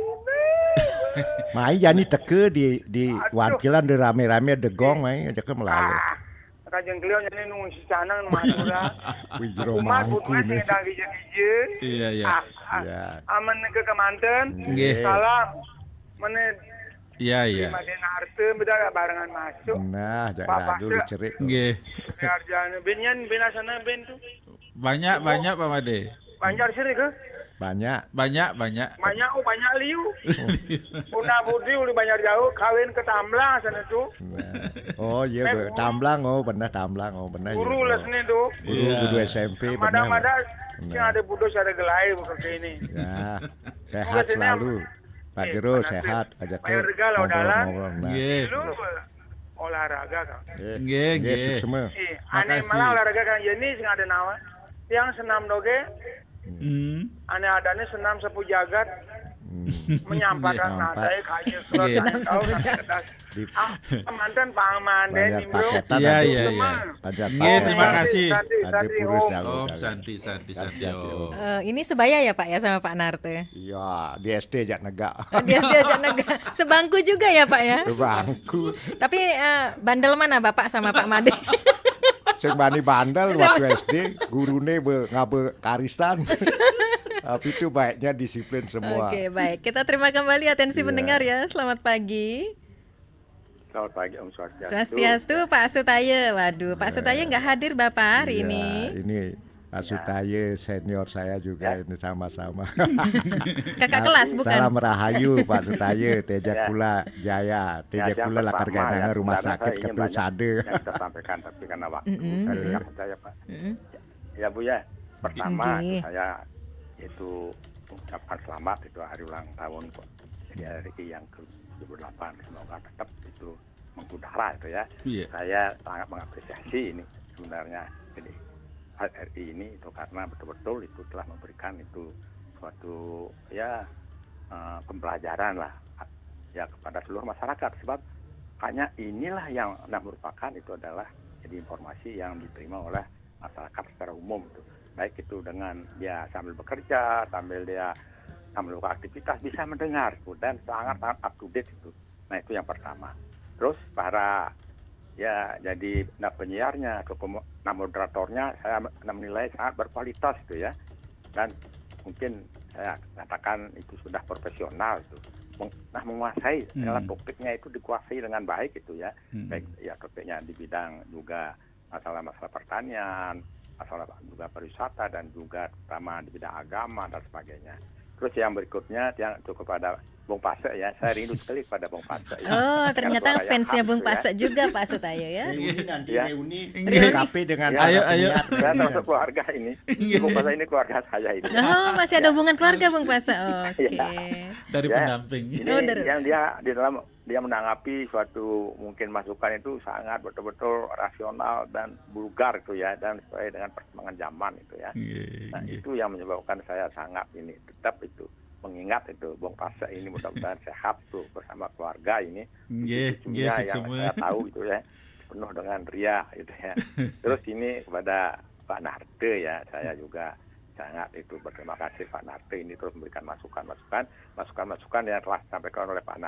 mai jani teke di wakilan de rame-rame degong mai aja ke melalui. Kajeng beliau nyanyi nung si canang nung Madura. Wih jero Umat mangku umat nih. yang dari DJ. Iya, iya. Iya. Aman ke Kemanten. Nggih. Salam. Mana Iya, iya. Maden Arte beda barengan masuk. Nah, Bapak jangan dulu Cek. dicerik. Nggih. Biar benyan binasana ben tuh. Banyak Pak Made. Banjar sih ke? Banyak. Banyak. Banyak banyak liu. Una budi uli banyak jauh kawin ke Tamblang sana tuh. Nah. Oh iya, Tamblang benar Tamblang benar. Guru les nih tuh. Guru SMP benar. Mada yang ada budos ada gelai bukan kayak ini. Ya, sehat selalu. Pak Jero sehat aja ke Bayar regala udalan. ngobrol-ngobrol. Nah. Nggih. Lu olahraga kan. Nggih, nggih. Semua. Aneh Makasih. malah olahraga kan jadi sing ada nawa. Yang senam doge, aneh adanya senam sapu jagat. Menyampaikan Nyampak. nadai kajian Nggih. Senam sapu jagat. Di mantan Paman Den banyak Imbro. paketan. Iya, ada. iya, iya. Banyak Nggih, paketan. terima kasih. Ada purus jago. Om Santi. Om. Ini sebaya ya Pak ya sama Pak Narte. Iya, di SD jak negak. Dia diajak negara. Sebangku juga ya Pak ya. Bangku. Tapi bandel mana Bapak sama Pak Made? Sing bani bandel waktu SD, gurune ngabe karisan. Tapi itu baiknya disiplin semua. Oke, baik. Kita terima kembali atensi pendengar ya. Selamat pagi. Selamat pagi Om Swastiastu. Swastiastu Pak Sutaye. Waduh, Pak Sutaye nggak hadir Bapak hari Iya, ini. Ini Pak Sutaye senior saya juga ini sama-sama. Kakak kelas bukan? Salam rahayu Pak Sutaye, Teja Kula Jaya, Teja Kula Lakar Gananga Rumah Sakit Ketul Sade. Yang kita sampaikan tapi karena waktu saya percaya Pak. Ya Bu ya, pertama saya itu mengucapkan selamat itu hari ulang tahun jadi RRI yang ke-78, semoga tetap itu mengudara itu ya. Saya sangat mengapresiasi ini sebenarnya jadi RRI ini itu karena betul-betul itu telah memberikan itu suatu ya pembelajaran lah ya kepada seluruh masyarakat, sebab hanya inilah yang merupakan itu adalah jadi informasi yang diterima oleh masyarakat secara umum itu. Baik itu dengan dia sambil bekerja, sambil dia melakukan aktivitas bisa mendengar itu, dan sangat-sangat up to date itu. Nah itu yang pertama. Terus para ya jadi penyiarnya atau moderatornya saya menilai sangat berkualitas itu ya, dan mungkin saya katakan itu sudah profesional itu. Menguasai dalam topiknya itu dikuasai dengan baik itu ya, baik ya topiknya di bidang juga masalah-masalah pertanian, masalah juga pariwisata, dan juga terutama di bidang agama dan sebagainya. Terus yang berikutnya yang itu kepada Bung Pase ya, saya rindu sekali kepada Bung Pase. Ya. Oh, ternyata fansnya Bung Pase juga Pak Sutayo ya. Reuni KP dengan ayo. Saya termasuk keluarga ini. Bung Pase ini keluarga saya ini. Oh, masih ada hubungan keluarga Bung Pase. Oke. Dari pendamping. Ini yang dia di dalam dia menanggapi suatu mungkin masukan itu sangat betul-betul rasional dan vulgar itu ya, dan sesuai dengan perkembangan zaman itu ya. Nah itu yang menyebabkan saya sangat ini tetap itu mengingat itu Bung Pase ini mudah-mudahan sehat tuh bersama keluarga ini. Cucunya yang saya tahu itu ya penuh dengan ria gitu ya. Terus ini kepada Pak Narte ya, saya juga sangat itu berterima kasih Pak Narte ini terus memberikan masukan yang telah disampaikan oleh Pak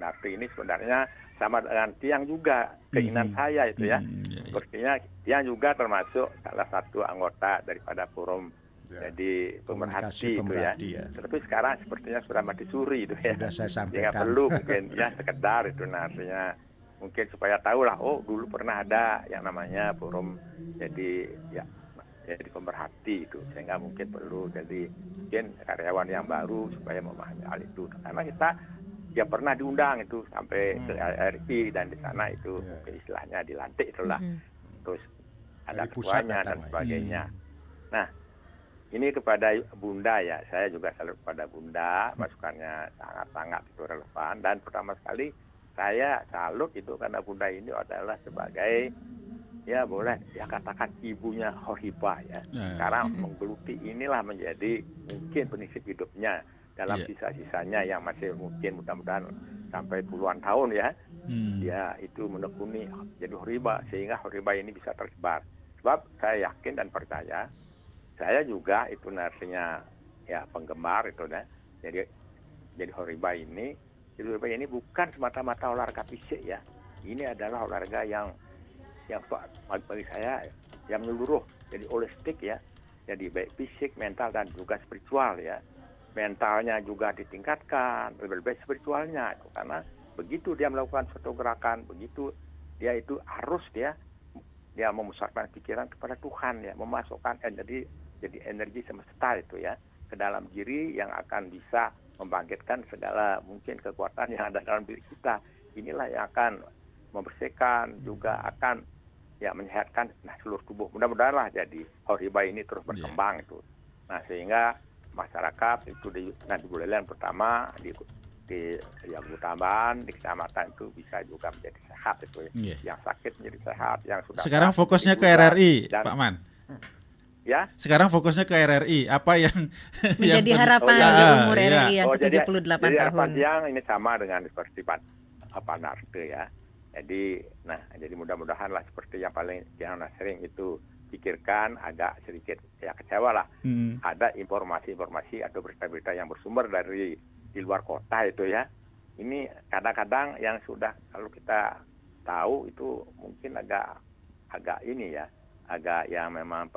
Narte ini sebenarnya sama dengan Tiang juga keinginan saya itu ya. Sepertinya Tiang juga termasuk salah satu anggota daripada forum jadi pemerhati itu ya. Tapi sekarang sepertinya sudah mati suri itu ya. Sudah saya sampaikan. Sehingga perlu mungkin ya sekedar itu artinya mungkin supaya tahu lah, oh dulu pernah ada yang namanya forum jadi ya jadi pemerhati itu, sehingga mungkin perlu jadi mungkin karyawan yang baru supaya memahami hal itu, karena kita ya pernah diundang itu sampai ke RRI dan di sana itu istilahnya dilantik itulah, terus ada ketuanya dan sebagainya. Nah ini kepada Bunda ya, saya juga salut kepada Bunda, masukannya sangat-sangat itu relevan, dan pertama sekali saya salut itu karena Bunda ini adalah sebagai ya boleh ya katakan ibunya Horibah ya. Sekarang menggeluti inilah menjadi mungkin prinsip hidupnya dalam sisa-sisanya yang masih mungkin mudah-mudahan sampai puluhan tahun ya. Dia itu menekuni jadi Horibah sehingga Horibah ini bisa tersebar. Sebab saya yakin dan percaya, saya juga itu artinya ya penggemar itu ya. Jadi Horibah ini bukan semata-mata olahraga fisik ya. Ini adalah olahraga yang bagi saya yang menyeluruh, jadi holistik ya, jadi baik fisik, mental dan juga spiritual ya. Mentalnya juga ditingkatkan, lebih baik spiritualnya itu, karena begitu dia melakukan suatu gerakan, begitu dia itu harus dia memusatkan pikiran kepada Tuhan ya, memasukkan energi semesta itu ya ke dalam diri yang akan bisa membangkitkan segala mungkin kekuatan yang ada dalam diri kita. Inilah yang akan membersihkan, juga akan ya menyehatkan seluruh tubuh. Mudah-mudahan lah jadi Horibah ini terus berkembang itu. Nah sehingga masyarakat itu di Buleleng pertama di yang Tambahan di kecamatan itu bisa juga menjadi sehat itu yang sakit menjadi sehat, yang sudah sekarang fokusnya ke RRI Pak Man ya. Sekarang fokusnya ke RRI, apa yang menjadi harapan di umur RRI yang ke-78 tahun. Harapan yang ini sama dengan seperti Pak Narte ya. Jadi mudah-mudahan lah seperti yang paling yang sering itu pikirkan, agak sedikit ya kecewa lah. Ada informasi-informasi atau berita-berita yang bersumber dari di luar kota itu ya. Ini kadang-kadang yang sudah kalau kita tahu itu mungkin agak agak ini ya, agak yang memang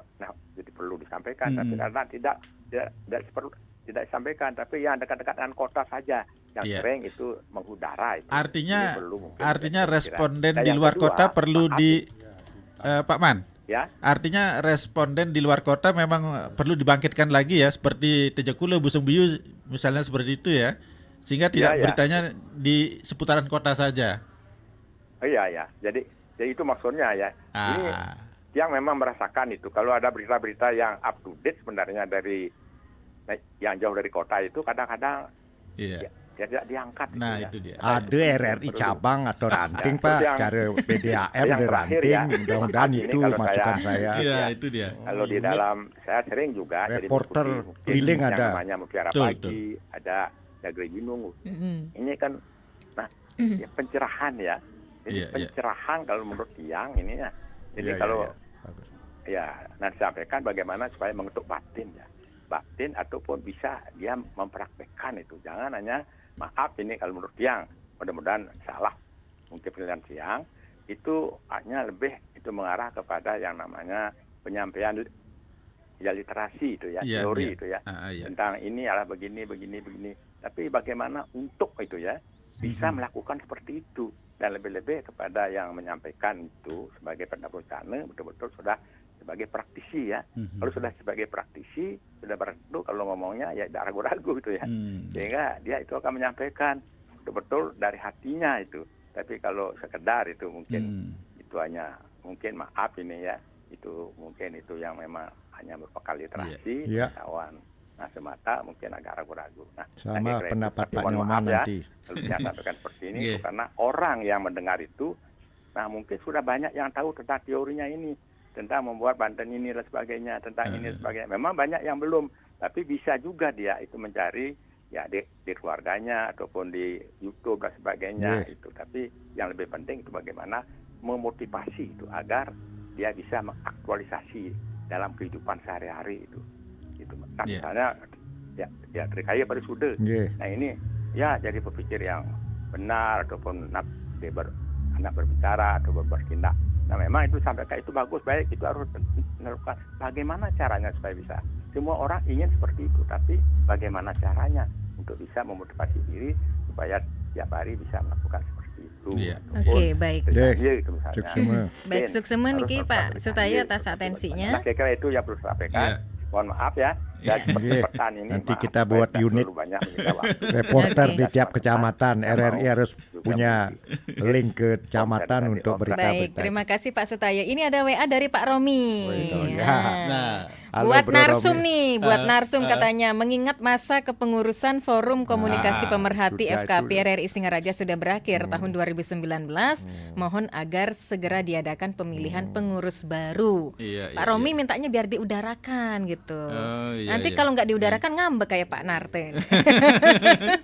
jadi perlu disampaikan, tapi karena tidak disampaikan, tapi yang dekat-dekat dengan kota saja yang sering itu mengudara itu. Artinya responden di luar kota perlu Pak Man. Ya. Artinya responden di luar kota memang perlu dibangkitkan lagi ya, seperti Tejekulo, Busung Biu misalnya seperti itu ya, sehingga tidak beritanya di seputaran kota saja. Iya. Jadi itu maksudnya ya. Ini yang memang merasakan itu. Kalau ada berita-berita yang up to date sebenarnya dari yang jauh dari kota itu kadang-kadang tidak diangkat. Nah, itu dia. Ada RRI cabang atau ranting Pak, cara PDAM di ranting, mudah-mudahan itu masukan saya. Iya, itu dia. Kalau di dalam, saya sering juga reporter keliling ada. Yang namanya Mutiara Pagi, ada Negeri Gunung. Ini kan, pencerahan ya. Jadi pencerahan kalau menurut Tiang ini ya. Jadi kalau nanti sampaikan bagaimana supaya mengetuk batin ya. Batin ataupun bisa dia mempraktekkan itu. Jangan hanya maaf ini kalau menurut Tiang, mudah-mudahan salah mungkin penilaian Tiang, itu hanya lebih itu mengarah kepada yang namanya penyampaian literasi itu ya, teori itu ya, tentang ini adalah begini. Tapi bagaimana untuk itu ya bisa melakukan seperti itu, dan lebih-lebih kepada yang menyampaikan itu sebagai pendapat sana betul-betul sudah sebagai praktisi ya. Kalau sudah sebagai praktisi, sudah bertentu kalau ngomongnya ya tidak ragu-ragu gitu ya. Sehingga dia itu akan menyampaikan betul-betul dari hatinya itu. Tapi kalau sekedar itu mungkin itu hanya mungkin maaf ini ya, itu mungkin itu yang memang hanya berupa literasi, kawan. Nah semata mungkin agak ragu-ragu. Nah, sama pendapat Pak Nyoman nanti. Kalau saya sampaikan seperti ini itu karena orang yang mendengar itu, nah mungkin sudah banyak yang tahu tentang teorinya ini, tentang membuat Banten ini dan sebagainya, tentang ini dan sebagainya. Memang banyak yang belum, tapi bisa juga dia itu mencari ya di keluarganya ataupun di YouTube dan sebagainya itu. Tapi yang lebih penting itu bagaimana memotivasi itu agar dia bisa mengaktualisasi dalam kehidupan sehari-hari itu. Nah, misalnya ya terkaya pada sudah. Nah ini ya jadi berpikir yang benar ataupun anak berbicara atau bertindak. Nah memang itu sampaikan itu bagus, baik, itu harus dilakukan. Bagaimana caranya supaya bisa? Semua orang ingin seperti itu, tapi bagaimana caranya untuk bisa memotivasi diri supaya tiap hari bisa melakukan seperti itu. Oke, baik. Gitu misalnya. Baik, suksemen niki Pak Sutayo atas atensinya. Nah, kira-kira itu yang perlu saya sampaikan. Mohon maaf ya. Dan seperti ini nanti kita buat unit reporter di tiap kecamatan. RRI harus punya link ke kecamatan untuk berita-berita. Baik, terima kasih Pak Sutayo. Ini ada WA dari Pak Romi. Buat Bro narsum Romi. nih, buat narsum katanya, mengingat masa kepengurusan Forum Komunikasi Pemerhati FKP RRI Singaraja sudah berakhir tahun 2019, mohon agar segera diadakan pemilihan pengurus baru. Pak Romi mintanya biar diudarakan gitu. Nanti kalau nggak diudarakan ngambek kayak Pak Narte.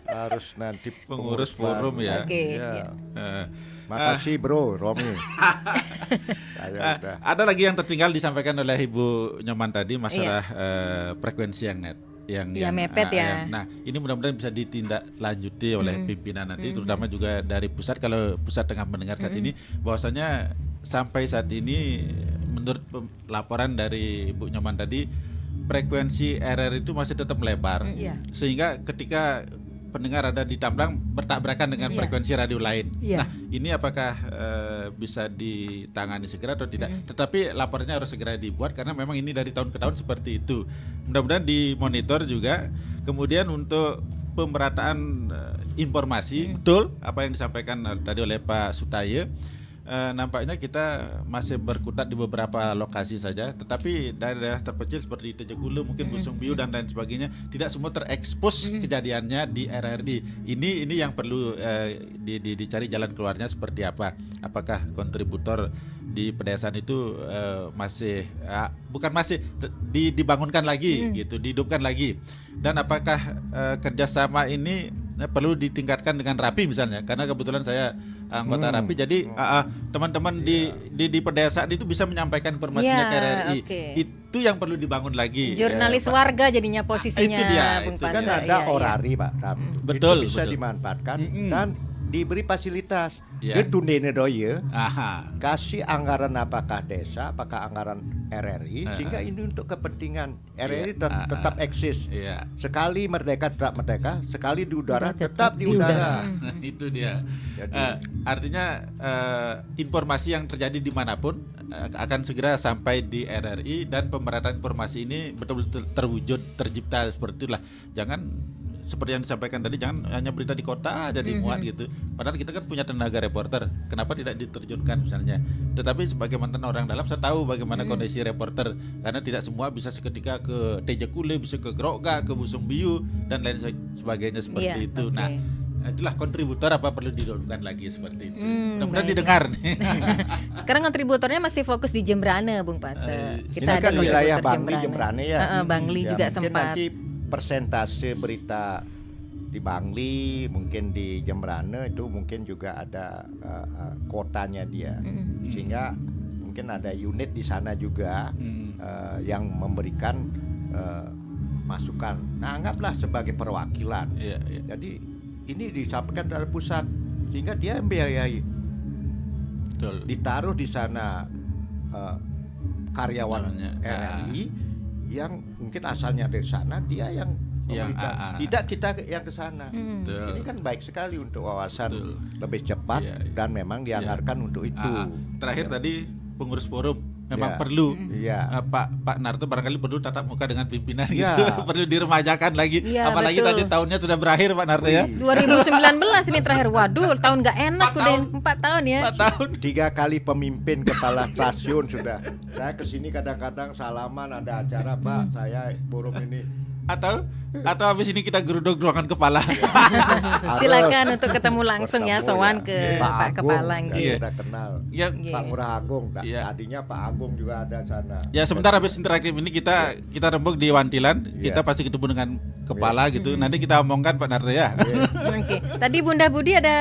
Harus nanti pengurus forum ya. Oke. Makasih Bro Romi. Ada lagi yang tertinggal disampaikan oleh Ibu Nyoman tadi, masalah frekuensi yang net. Yang mepet ya. Nah ini mudah-mudahan bisa ditindaklanjuti oleh pimpinan nanti, terutama juga dari pusat. Kalau pusat tengah mendengar saat ini, bahwasanya sampai saat ini menurut laporan dari Ibu Nyoman tadi, frekuensi RR itu masih tetap melebar, sehingga ketika pendengar ada di Tambrang bertabrakan dengan frekuensi radio lain. Nah, ini apakah bisa ditangani segera atau tidak? Tetapi laporannya harus segera dibuat karena memang ini dari tahun ke tahun seperti itu. Mudah-mudahan dimonitor juga. Kemudian untuk pemerataan informasi, betul apa yang disampaikan tadi oleh Pak Sutayo. Nampaknya kita masih berkutat di beberapa lokasi saja, tetapi daerah terpencil seperti Tejekulo, mungkin Busung Biu dan lain sebagainya tidak semua terekspos kejadiannya di RRI. Ini yang perlu dicari jalan keluarnya seperti apa. Apakah kontributor di pedesaan itu dibangunkan lagi gitu, dihidupkan lagi, dan apakah kerjasama ini perlu ditingkatkan dengan Rapi misalnya, karena kebetulan saya anggota Rapi, jadi teman-teman di pedesaan itu bisa menyampaikan informasinya ke RRI. Itu yang perlu dibangun lagi. Jurnalis warga jadinya posisinya. Itu kan ada orari Pak. Betul, itu bisa dimanfaatkan dan diberi fasilitas. Ya. Dia tundene doye, Aha. kasih anggaran apakah desa, apakah anggaran RRI, sehingga ini untuk kepentingan RRI tetap eksis. Iya. Sekali merdeka tetap merdeka, sekali di udara Udah tetap di di udara. Itu dia. Jadi- Artinya informasi yang terjadi dimanapun akan segera sampai di RRI, dan pemerataan informasi ini betul-betul terwujud, tercipta seperti itulah. Jangan seperti yang disampaikan tadi, jangan hanya berita di kota aja dimuat gitu. Padahal kita kan punya tenaga reporter, kenapa tidak diterjunkan misalnya. Tetapi sebagai mantan orang dalam, saya tahu bagaimana kondisi reporter, karena tidak semua bisa seketika ke Tejakule, bisa ke Grogga, ke Busung Biu dan lain sebagainya seperti Iya, itu. oke. Nah, itulah kontributor apa perlu didorongkan lagi seperti itu. Mudah-mudahan baik. didengar nih. Sekarang kontributornya masih fokus di Jembrane, Bung Pase. Ini kan wilayah Bangli, Jembrane ya. Bangli juga mungkin sempat. nanti persentase berita di Bangli, mungkin di Jembrane itu mungkin juga ada kotanya dia, sehingga mungkin ada unit di sana juga yang memberikan masukan. Nah, anggaplah sebagai perwakilan. Iya, iya. Jadi ini disampaikan dari pusat, sehingga dia membiayai. Betul. Ditaruh di sana karyawan Namanya, RRI yang mungkin asalnya dari sana, dia yang memberikan. Tidak kita yang ke sana. Betul. Ini kan baik sekali untuk wawasan Betul. lebih cepat, Iya, iya. dan memang dianggarkan untuk itu. Terakhir tadi pengurus forum memang Ya. perlu. Iya. Pak Narto barangkali perlu tatap muka dengan pimpinan Ya. gitu. Perlu diremajakan lagi. Ya, Apalagi betul. tadi tahunnya sudah berakhir Pak Narto ya. 2019 ini terakhir. Waduh, tahun gak enak 4 udah tahun. 4 tahun ya. 4 tahun. 3 kali pemimpin kepala stasiun sudah. Saya kesini kadang-kadang salaman, ada acara Pak, saya forum ini. Atau habis ini kita geruduk ruangan kepala. Silakan untuk ketemu langsung ya, Bertemu sowan ya. ke Pak Pak Agung, Kepala kan gitu. kita kenal. Ya, Pak Ngurah Agung, Iya. tadinya Pak Agung juga ada sana. ya sebentar habis interaktif ini kita rembuk di Wantilan. Iya. Kita pasti ketemu dengan kepala gitu. Nanti kita omongkan Pak Narto ya. Oke, tadi Bunda Budi ada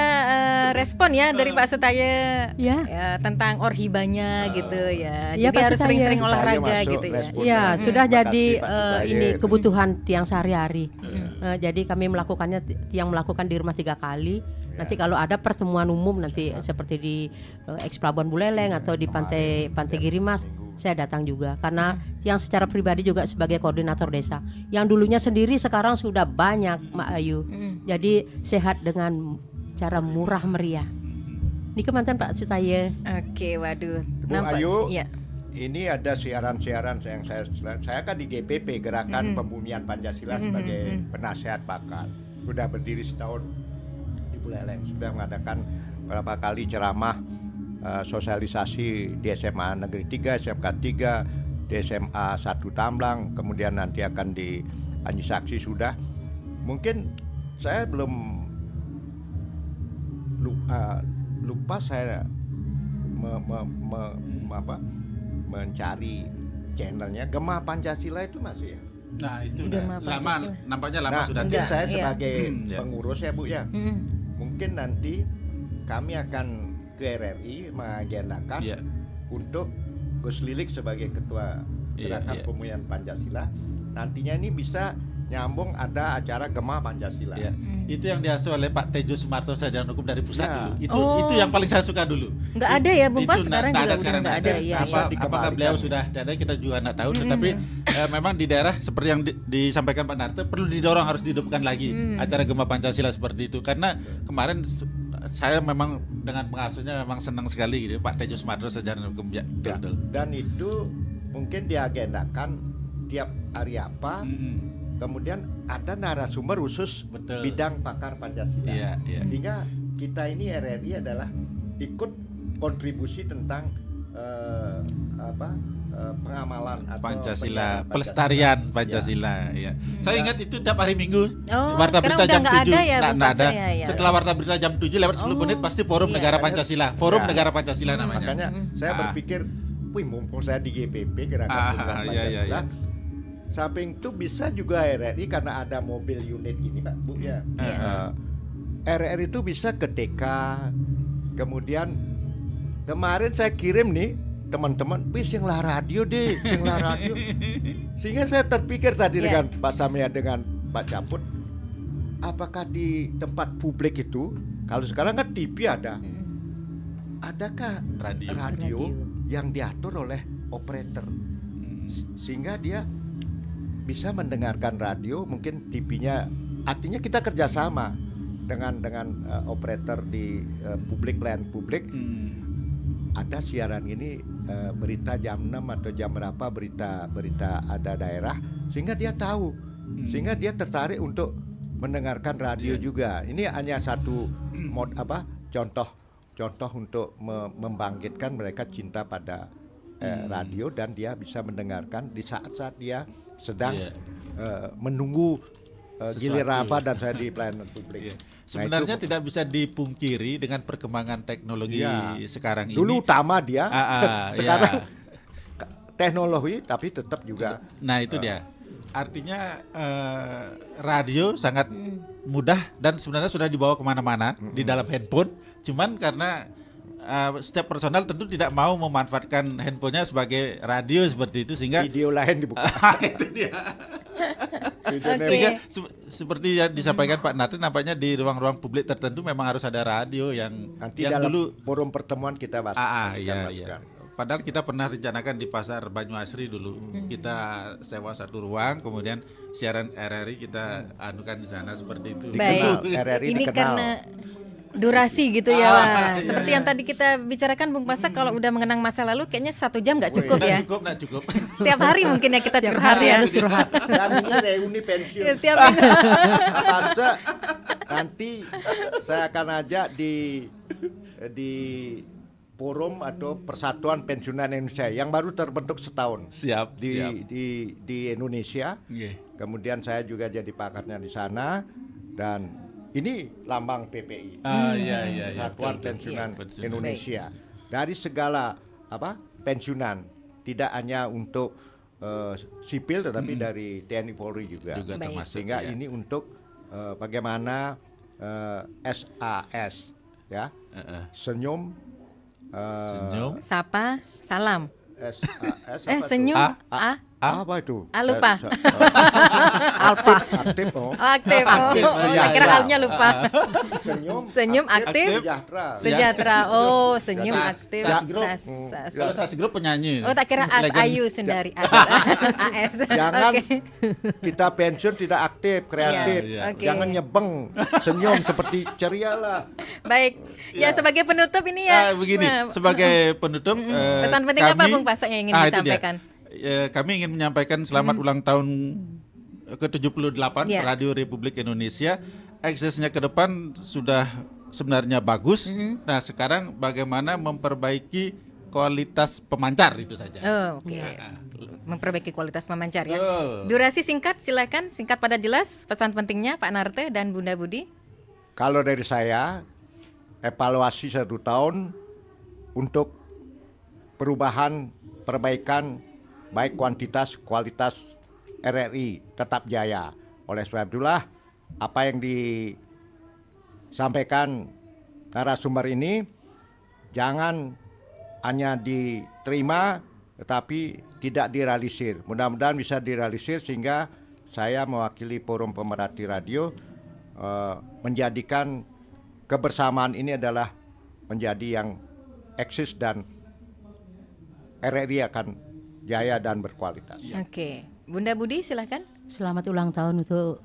respon ya dari Pak Sutaya Ya. tentang orhibanya gitu ya. Ya, Jadi Pak harus Sutaya. sering-sering Sutaya olahraga masuk gitu ya. respon. Ya, sudah Terima jadi kasih, Pak Sutaya. ini kebutuhan tiang sehari-hari. Jadi kami melakukannya, tiang melakukan di rumah 3 kali. Nanti kalau ada pertemuan umum nanti seperti di Eks Pelabuhan Buleleng atau di Pantai Girimas, saya datang juga karena tiang secara pribadi juga sebagai koordinator desa. Yang dulunya sendiri sekarang sudah banyak, Mak Ayu. Jadi sehat dengan cara murah meriah. Ini mantan Pak Sutaya. Oke, waduh. Bu Ayu, Ya. ini ada siaran-siaran yang saya kan di GPP, Gerakan Pembumian Pancasila, sebagai penasehat pakar. Sudah berdiri setahun di Buleleng, sudah mengadakan beberapa kali ceramah, sosialisasi di SMA Negeri 3, SMK 3, di SMA 1 Tamblang, kemudian nanti akan di Anji Saksi sudah. Mungkin saya belum lupa saya mencari channelnya Gema Pancasila itu masih ya. Nah, itu Gema lama, Pancasila. nampaknya lama Nah, sudah. mungkin Enggak, saya iya. sebagai Ya. pengurus ya Bu ya, Mm. mungkin nanti kami akan ke RRI mengagendakan Iya. untuk Gus Lilik sebagai ketua Iya, Gerakan iya. Pembumian Pancasila. Nantinya ini bisa nyambung ada acara Gema Pancasila. Ya, itu yang diasuh oleh Pak Tejo Sumarto, Sarjana Hukum dari pusat Ya. dulu. Itu yang paling saya suka dulu. Nggak ada ya, Bung Pas, Itu sekarang nggak juga ada, udah sekarang nggak ada. Iya, Bisa iya. Apakah beliau sudah ada, kita juga nggak tahu. Tetapi memang di daerah seperti yang disampaikan Pak Narto perlu didorong, harus dihidupkan lagi acara Gema Pancasila seperti itu. Karena kemarin saya memang dengan pengasuhnya memang senang sekali gitu, Pak Tejo Sumarto, Sarjana Hukum. Ya, Ya, betul. dan itu mungkin diagendakan tiap hari apa. Kemudian ada narasumber khusus Betul. bidang pakar Pancasila. Iya, iya. Sehingga kita ini RRI adalah ikut kontribusi tentang pengamalan atau Pancasila, penyiaran pelestarian Pancasila. Pancasila, ya. Saya ingat itu tiap hari Minggu. Oh, Warta sekarang Berita udah jam nggak 7. ada ya, Nggak Bung ada. Pasir, ya. Setelah Warta Berita jam 7 lewat 10 menit pasti Forum iya. Negara Pancasila. Forum Ya. Negara Pancasila namanya. Makanya saya berpikir, wih mumpung saya di GPP Gerakan Pembumian iya, iya, Pancasila, iya. samping itu bisa juga RRI karena ada mobil unit ini Pak Bu ya. RRI itu bisa ke TK. Kemudian kemarin saya kirim nih teman-teman, wih singlah radio deh, singlah radio. Sehingga saya terpikir tadi dengan Pak Samia dengan Pak Caput, apakah di tempat publik itu Kalau sekarang kan TV ada. Adakah radio yang diatur oleh operator sehingga dia bisa mendengarkan radio, mungkin TV-nya, artinya kita kerjasama dengan operator di publik, layanan publik. Ada siaran ini berita jam 6 atau jam berapa, berita ada daerah, sehingga dia tahu, sehingga dia tertarik untuk mendengarkan radio juga. Ini hanya satu contoh untuk membangkitkan mereka cinta pada radio, dan dia bisa mendengarkan di saat-saat dia sedang menunggu giliran apa dan saya di pelayanan publik. Sebenarnya tidak bisa dipungkiri dengan perkembangan teknologi sekarang ini. Dulu utama dia, sekarang teknologi, tapi tetap juga. Nah itu dia. Artinya radio sangat mudah dan sebenarnya sudah dibawa kemana-mana di dalam handphone. Cuman karena setiap personal tentu tidak mau memanfaatkan handphonenya sebagai radio seperti itu, sehingga video lain dibuka. Itu dia. Sehingga seperti yang disampaikan Pak Narto, nampaknya di ruang-ruang publik tertentu memang harus ada radio yang nanti yang dalam dulu forum pertemuan kita bahas. Iya. Padahal kita pernah rencanakan di Pasar Banyuasri dulu. Kita sewa satu ruang, kemudian siaran RRI kita anukan di sana seperti itu. Baik. RRI Ini dikenal. karena durasi gitu ya, Pak. Seperti yang tadi kita bicarakan, Bung Pasak, kalau udah mengenang masa lalu kayaknya 1 jam nggak cukup ya. Nggak cukup. Setiap hari mungkin ya kita curhat ya. Dan ini reuni pensiun. Ya, setiap minggu. Masa nanti saya akan ajak di forum atau Persatuan Pensiunan Indonesia yang baru terbentuk setahun. Siap. Di Indonesia. Kemudian saya juga jadi pakarnya di sana, dan ini lambang PPI. Persatuan Pensiunan Indonesia. Dari segala pensiunan, tidak hanya untuk sipil tetapi dari TNI Polri juga termasuk, sehingga ini untuk bagaimana SAS ya, senyum, Sapa, salam. SAS Senyum, apa itu? lupa. Alpa aktif. Aktif. Saya kira halnya lupa. Senyum aktif. Sejahtera. Oh, senyum aktif. Kalau SAS Group penyanyi. Oh, tak kira As Ayu Sundari. AS. Jangan kita pensiun tidak aktif, kreatif. Jangan nyebeng, senyum seperti ceria lah. Baik. Ya, sebagai penutup ini ya. Begini, sebagai penutup pesan penting apa Bung Pasak yang ingin disampaikan? Kami ingin menyampaikan selamat ulang tahun ke-78 Radio Republik Indonesia. Aksesnya ke depan sudah sebenarnya bagus. Nah, sekarang bagaimana memperbaiki kualitas pemancar itu saja. Oke. Memperbaiki kualitas pemancar ya. Durasi singkat, silakan, singkat pada jelas pesan pentingnya Pak Narto dan Bunda Budi. Kalau dari saya, evaluasi 1 tahun untuk perubahan, perbaikan baik kuantitas kualitas RRI tetap jaya. Oleh sebab itulah apa yang disampaikan narasumber ini jangan hanya diterima tetapi tidak direalisir. Mudah-mudahan bisa direalisir sehingga saya mewakili Forum Pemerhati Radio menjadikan kebersamaan ini adalah menjadi yang eksis dan RRI akan jaya dan berkualitas. Oke, Bunda Budi silakan. Selamat ulang tahun untuk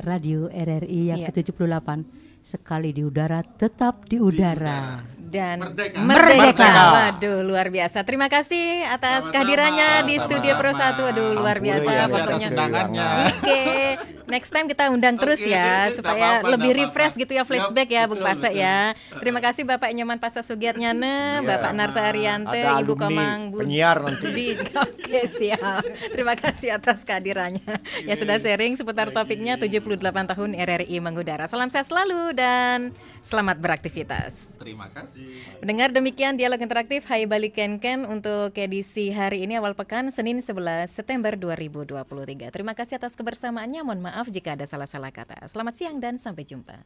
Radio RRI yang ke-78. Sekali di udara, tetap di udara. Dan Merdeka. Waduh, luar biasa. Terima kasih atas kehadirannya di Studio Pro 1. Waduh, luar biasa pokoknya. Oke, next time kita undang terus ya supaya lebih refresh gitu ya, flashback ya Bung Pasak ya. Terima kasih Bapak Nyoman Pasak Sugiatnyana, Bapak Narto Ariante, Ibu Komang penyiar nanti. Oke, siap. Terima kasih atas kehadirannya. Ya sudah sharing seputar topiknya 78 tahun RRI mengudara. Salam sehat selalu dan selamat beraktivitas. Terima kasih. Mendengar demikian dialog interaktif Hai Bali Ken untuk edisi hari ini awal pekan Senin 11 September 2023. Terima kasih atas kebersamaannya. Mohon maaf jika ada salah-salah kata. Selamat siang dan sampai jumpa.